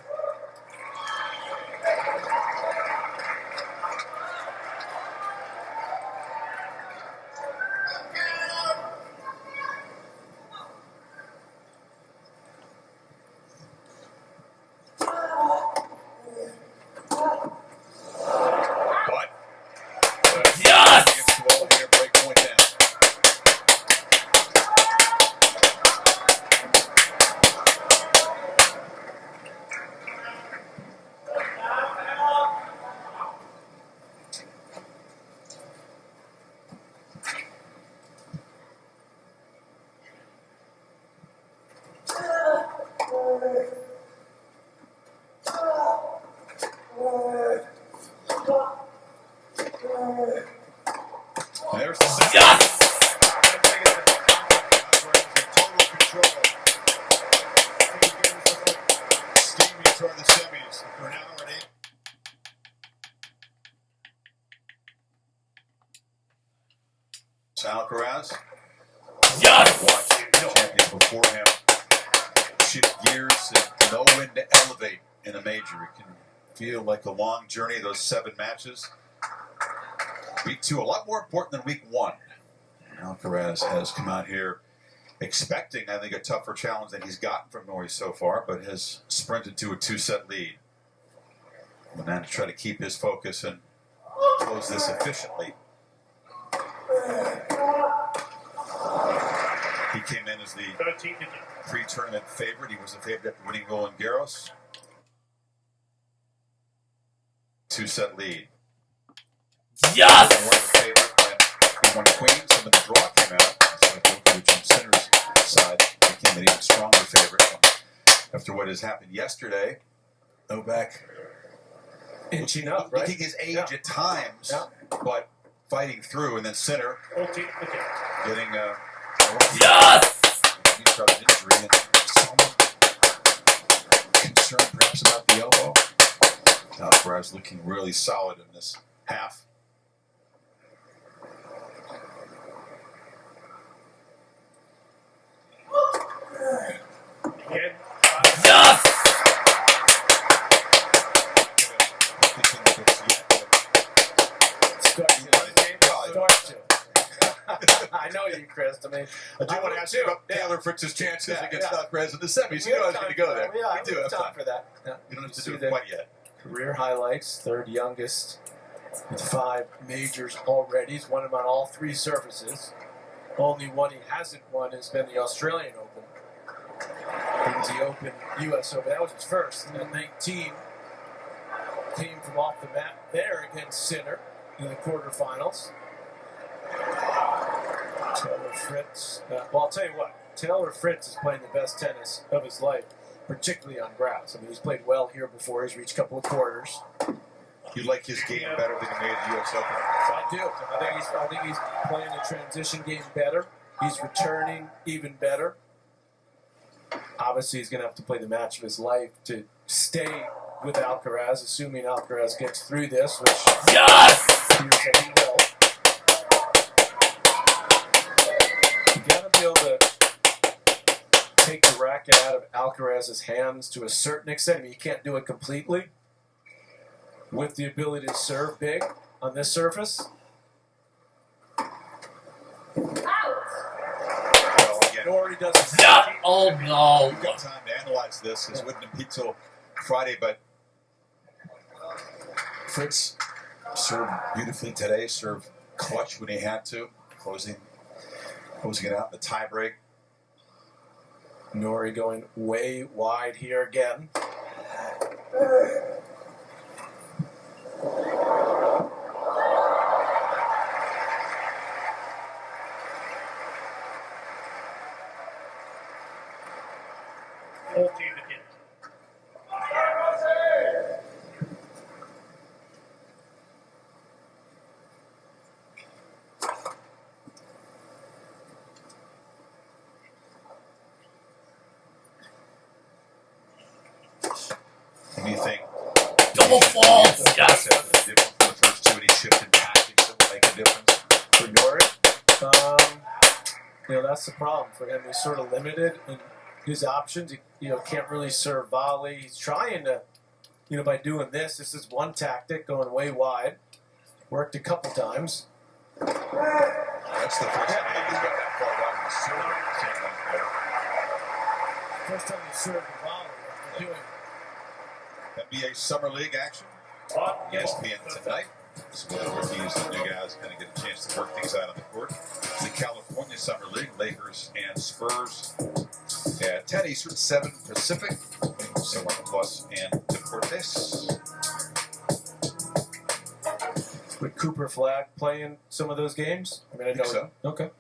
There's the second. Yes! Total control. Steaming toward the semis for an hour and 8. Alcaraz. Yes! Watching the champion before him shift gears and know when to elevate in a major. It can feel like a long journey, those 7 matches. Week 2, a lot more important than week 1. Alcaraz has come out here expecting, I think, a tougher challenge than he's gotten from Norrie so far, but has sprinted to a 2-set lead. And then to try to keep his focus and close this efficiently. He came in as the pre-tournament favorite. He was a favorite after winning Roland Garros. 2-set lead. Yes! One of the favorite when he won Queens, and then the draw came out. So Djokovic from Sinner's side became an even stronger favorite after what has happened yesterday. Novak inching up, right? Looking his age at times, but fighting through, and then Sinner getting yes! injury and some concern perhaps about the elbow. Alcaraz looking really solid in this half. Yes! I know you, Chris. I mean, I do want to ask you about Taylor Fritz's chances against Alcaraz in the semis. You know I was going to go there. We do have time for that. You don't have to do it quite yet. Career highlights, 3rd youngest with 5 majors already. He's won them on all 3 surfaces. Only one he hasn't won has been the Australian Open. It was the Open, U.S. Open. That was his first. And then 19 came from off the mat there against Sinner in the quarterfinals. Taylor Fritz. Well, I'll tell you what. Taylor Fritz is playing the best tennis of his life, particularly on grass. I mean, he's played well here before. He's reached a couple of quarters. You like his game better than he made at the U.S. Open? I do. I think he's playing the transition game better. He's returning even better. Obviously, he's going to have to play the match of his life to stay with Alcaraz, assuming Alcaraz gets through this, which Yes! appears that he will. You got to be able to take the racket out of Alcaraz's hands to a certain extent. I mean, you can't do it completely with the ability to serve big on this surface. Well, again, Nor he doesn't. Yeah. Oh no. we've got time to analyze this. This wouldn't be till Friday, but Fritz served beautifully today, served clutch when he had to, closing it out in the tie break. Nori going way wide here again. What do you think? Double faults. Yes. The first two, and he shifted tactics that will make a difference For Nori, that's the problem for him. He's sort of limited in his options. He can't really serve volley. He's trying to, by doing this. This is one tactic, going way wide. Worked a couple times. That's the first time he's got that far wide with serve. First time he served the volley after doing NBA Summer League action. ESPN tonight. This is where the rookies and new guys kind of get a chance to work things out on the court. The California Summer League, Lakers and Spurs at 10 Eastern, 7 Pacific. So Plus and Deportes. Would Cooper Flag play in some of those games? I mean, I know. So. Okay.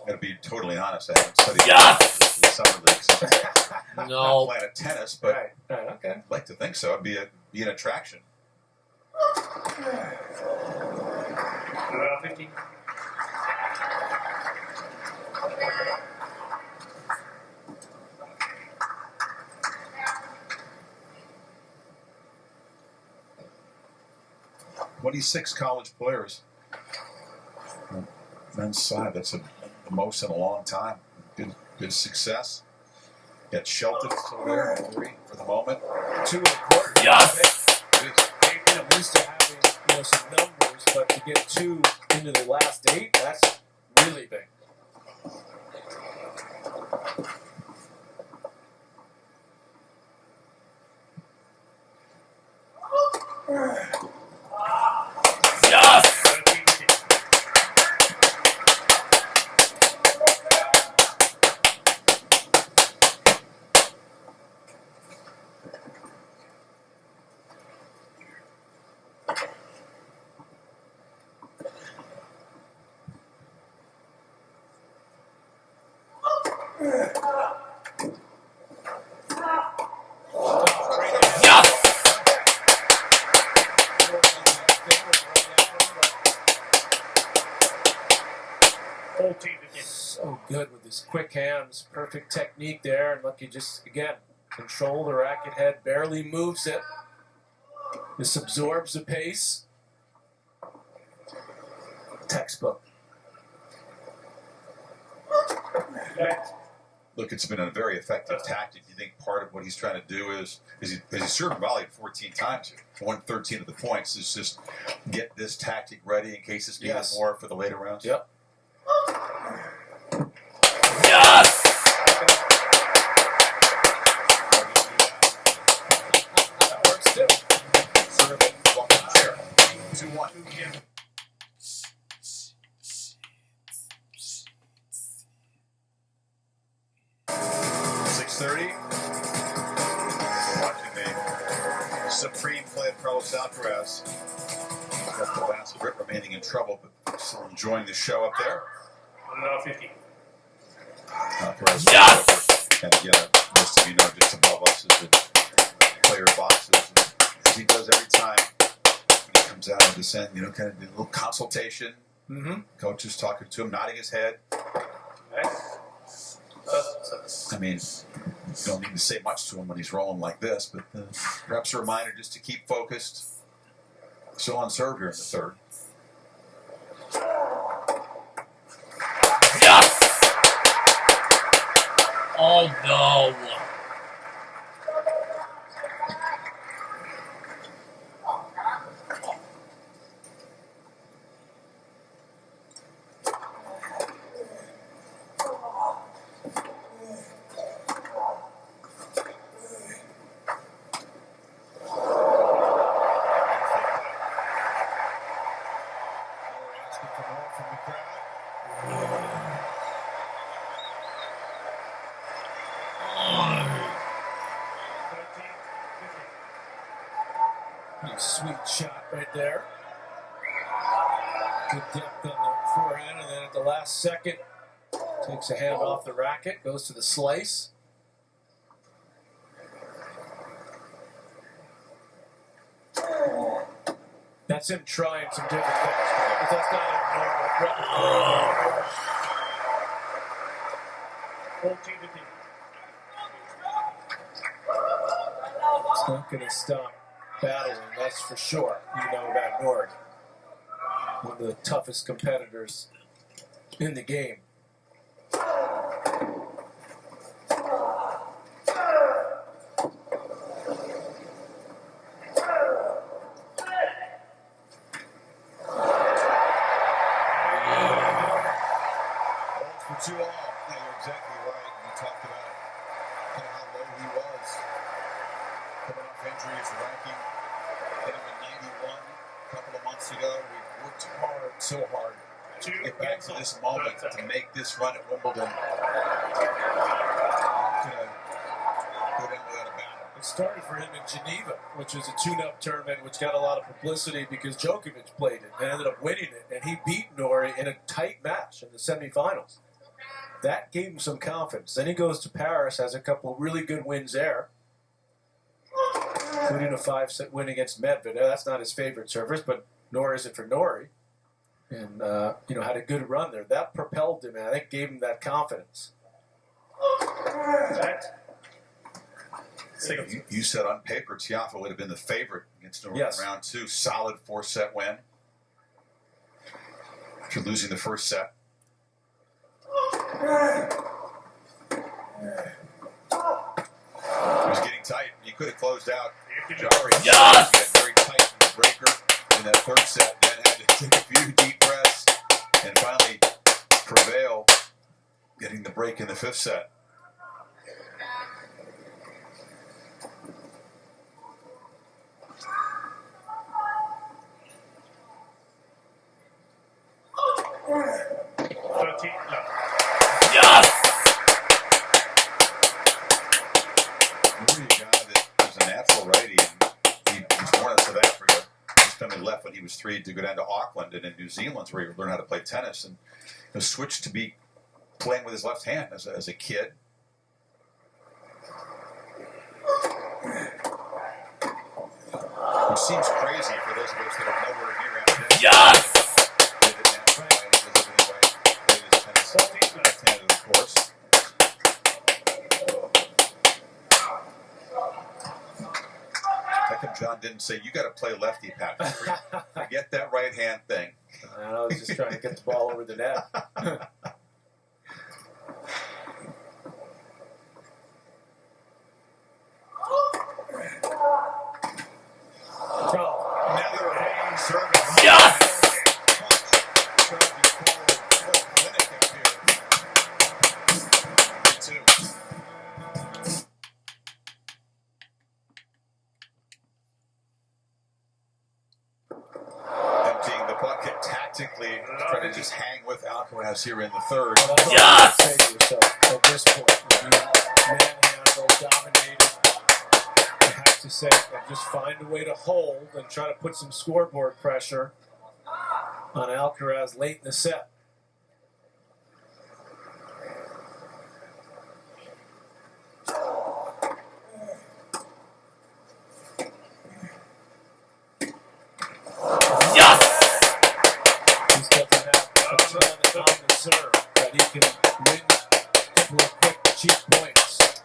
To be totally honest, I haven't studied Yes! the Summer League. I'm No. playing tennis, but Right. Okay. I'd like to think so. It'd be an attraction. 15. "26 college players. Men's side, that's the most in a long time. Good success. Got Shelton still there for the moment. 2 1/4. Yes! I'm used to having some numbers, but to get 2 into the last 8, that's really big. Yes! 14 again. So good with his quick hands, perfect technique there, and look, he just again control the racket head, barely moves it. This absorbs the pace. Textbook. Look, it's been a very effective tactic. You think part of what he's trying to do is he served volleyed 14 times here. 1/13 of the points is just get this tactic ready in case it's needed more for the later rounds. Yep. Yes! That works too. Serve it, walk in the chair. 2-1. Watching the supreme play of Carlos Alcaraz. Got the last grip remaining in trouble, but Still enjoying the show up there. 50. Yes! And again, most of you know just above us is the player boxes. As he does every time when he comes out of this end, you know, kind of do a little consultation. Coach is talking to him, nodding his head. I mean, you don't need to say much to him when he's rolling like this, but perhaps a reminder just to keep focused. Still on serve here in the third. Yes! Oh no! Sweet shot right there. Good depth on the forehand, and then at the last second, takes a hand off the racket, goes to the slice. That's him trying some different things, but that's not a normal record. 14-15. It's not going to stop battling, that's for sure. You know about Nori. One of the toughest competitors in the game. For 2 all. Yeah, you're exactly right. We talked about kind of how low he was coming off injuries, ranking hit him at 91 a couple of months ago. We worked hard, so hard, to get back to this moment, to make this run at Wimbledon. Not gonna go down without a battle. It started for him in Geneva, which was a tune-up tournament which got a lot of publicity because Djokovic played it and ended up winning it, and he beat Nori in a tight match in the semifinals. That gave him some confidence. Then he goes to Paris, has a couple of really good wins there, including a 5-set win against Medvedev. That's not his favorite service, but nor is it for Nori. And, you know, had a good run there. That propelled him, and I think gave him that confidence. You said on paper Tiafoe would have been the favorite against Nori in round 2. Solid 4-set win after losing the first set. It was getting tight. He could have closed out. Jari. Yes! Very tight breaker in that third set. Then had to take a few deep breaths and finally prevail, getting the break in the 5th set. Yes! Nori, a guy that was a natural righty, and he was born in South Africa. His family left when he was 3 to go down to Auckland and in New Zealand, where he learned how to play tennis, and switched to be playing with his left hand as a kid. Which seems crazy for those of us that are nowhere near him. Yes! Of course. How come John didn't say, you got to play lefty, Pat? Forget that right hand thing. I was just trying to get the ball over the net. Yes! Emptying the bucket tactically, trying to just hang with Alcaraz here in the third. Yes! Say to yourself at this point, when you manhandle, dominated, you have to say, just find a way to hold and try to put some scoreboard pressure on Alcaraz late in the set. He doesn't have a ton on the serve, but he can win a couple of quick, cheap points.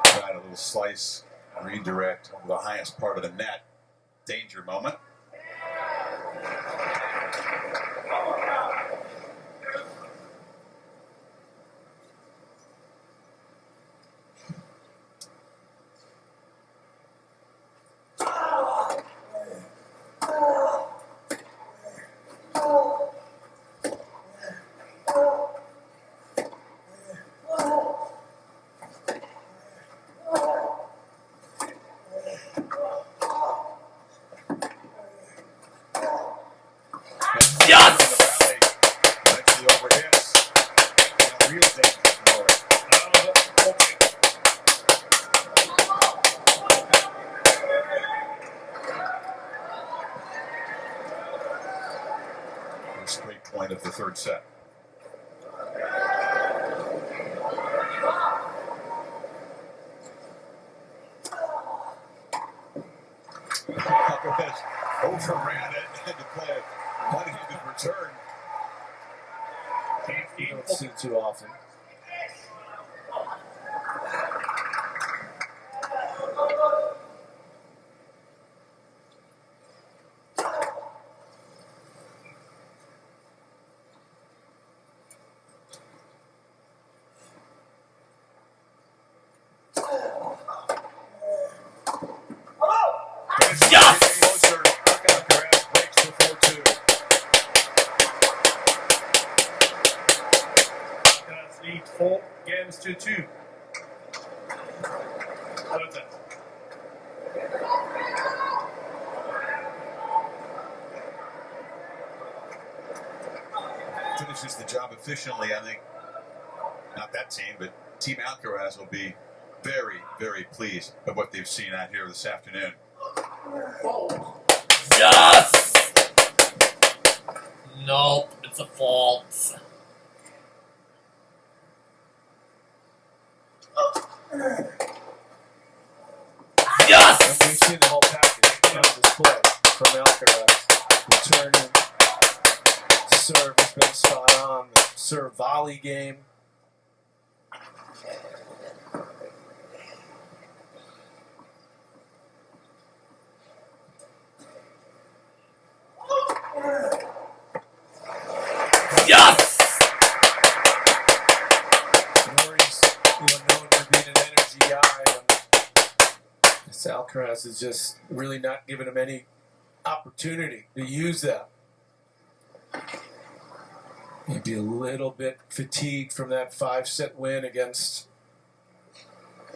Tried a little slice, redirect over the highest part of the net. Danger moment. Straight point of the third set. Alcaraz overran it and to play a one-handed return. You don't see too often. Lead 4 games to 2. Third set. Finishes the job efficiently, I think. Not that team, but Team Alcaraz will be very, very pleased with what they've seen out here this afternoon. Yes! Nope, it's a fault. Yes! We've seen the whole package on display from Alcaraz. Return and serve has been spot on. The serve volley game. Yes! Norrie's known for being an energy guy. This Alcaraz is just really not giving him any opportunity to use that. Maybe a little bit fatigued from that 5-set win against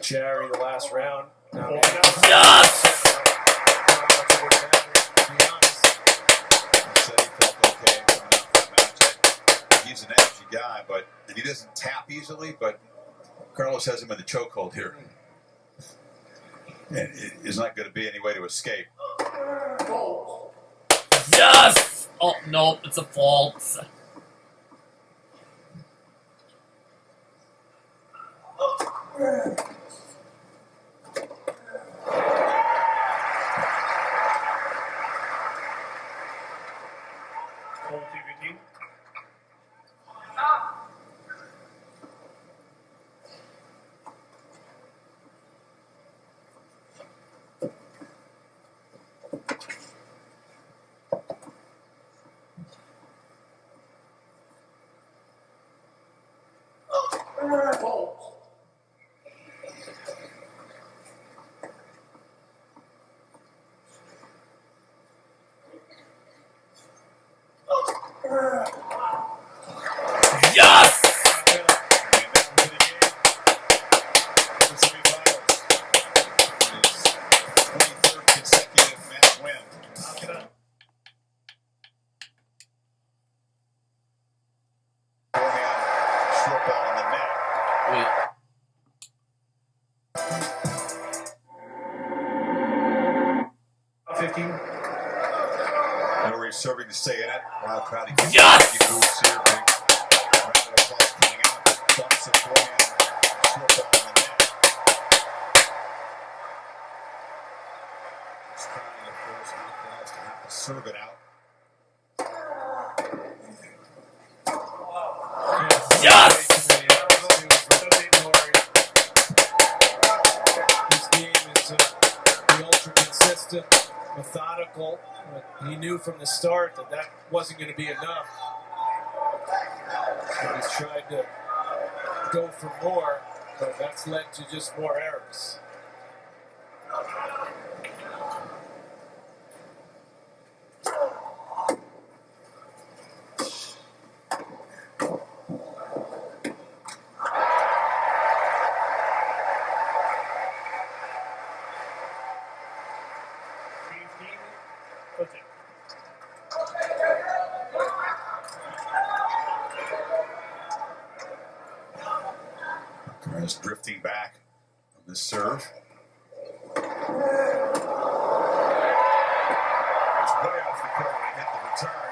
Jerry the last round. Now, Yes! not much of a matter, to be honest. He said he felt okay coming off that match. He's an energy guy, but and he doesn't tap easily, but Carlos has him in the chokehold here. And it is not going to be any way to escape. Yes! Oh, nope, it's a fault. TVT. Yes! Wait. Norrie's serving to stay in it. Wild crowd. Yes! Moves here. Big round of applause coming out. Dumps it forehand. Short ball in the net. Just trying to force alcaraz to have to serve it out. Yes! His game is the ultra consistent, methodical. But he knew from the start that that wasn't going to be enough. So he's tried to go for more, but that's led to just more errors. Alcaraz drifting back on this serve. It's way off the court when he hit the return.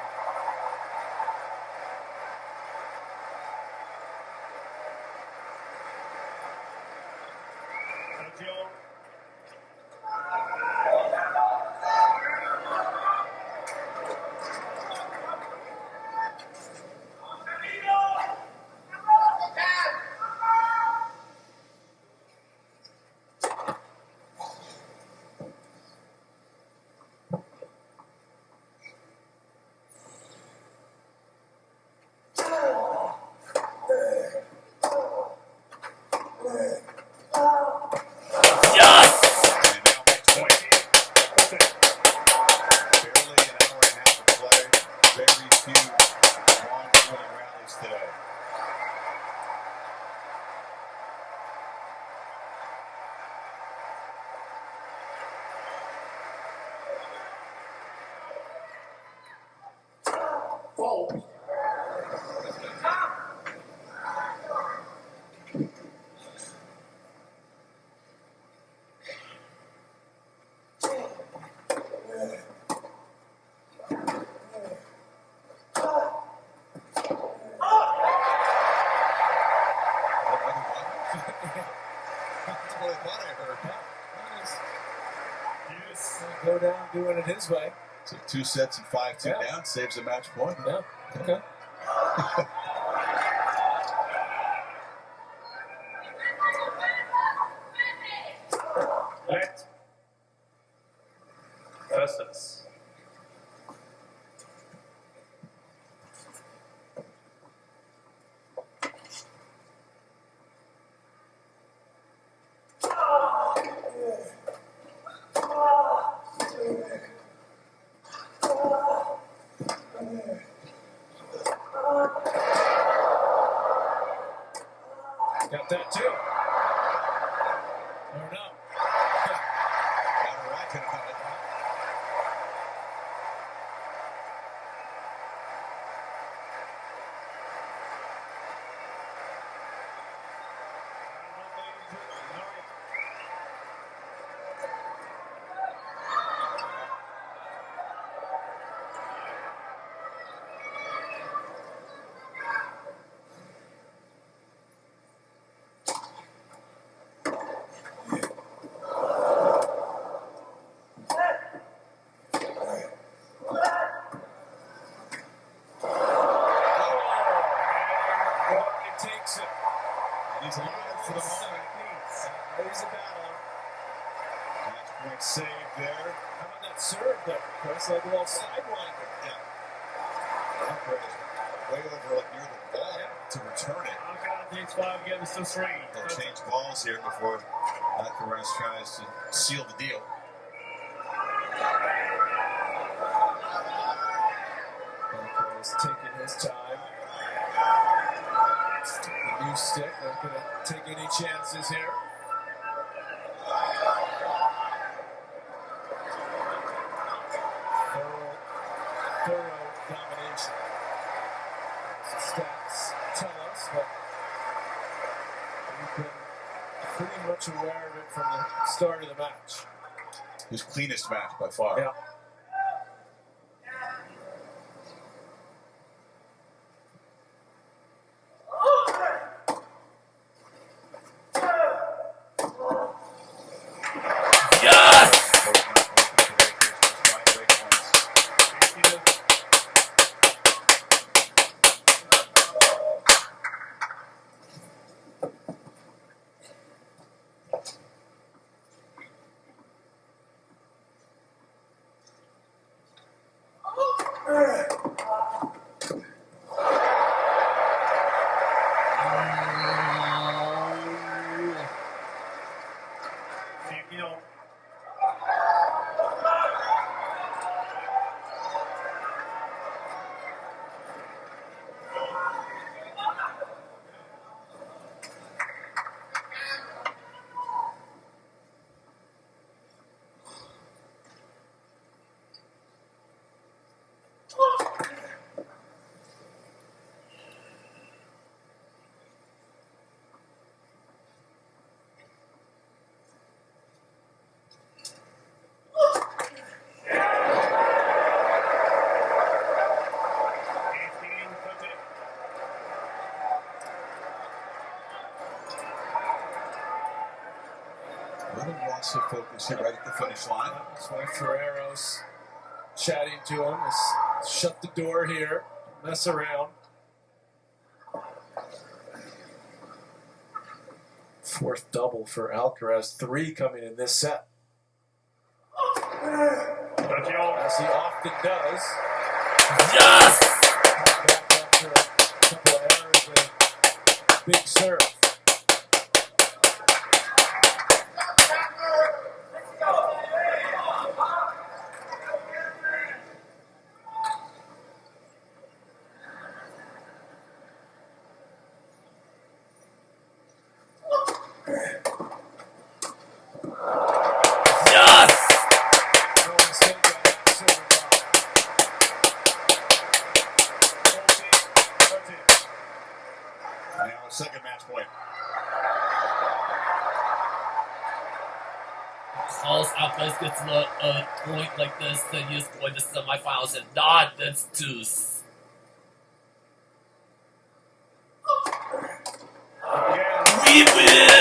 Go down doing it his way. So 2 sets and 5-2 down, saves a match point. Yeah, okay. Let versus. Got that too. Or no. Got a racket on it. Takes it. And he's alive for the moment. There's a battle. Match point saved there. How about that serve though? Chris, like a little sidewinder. Yeah. Alcaraz way over like near the ball to return it. Alcaraz takes 5 against the 3. They'll change balls here before Alcaraz tries to seal the deal. Alcaraz taking his time. The new stick, not going to take any chances here. Thorough domination. As the stats tell us, but we've been pretty much aware of it from the start of the match. His cleanest match by far. Yeah. Little loss of focus here right at the finish line. That's why Ferrero's chatting to him. Is shut the door here. Mess around. Fourth double for Alcaraz. 3 coming in this set. As he often does. Yes! Back after a couple of errors and a big serve. Now a second match point. Calls Alcaraz gets a point like this, then he's going to semifinals and not this deuce. We win!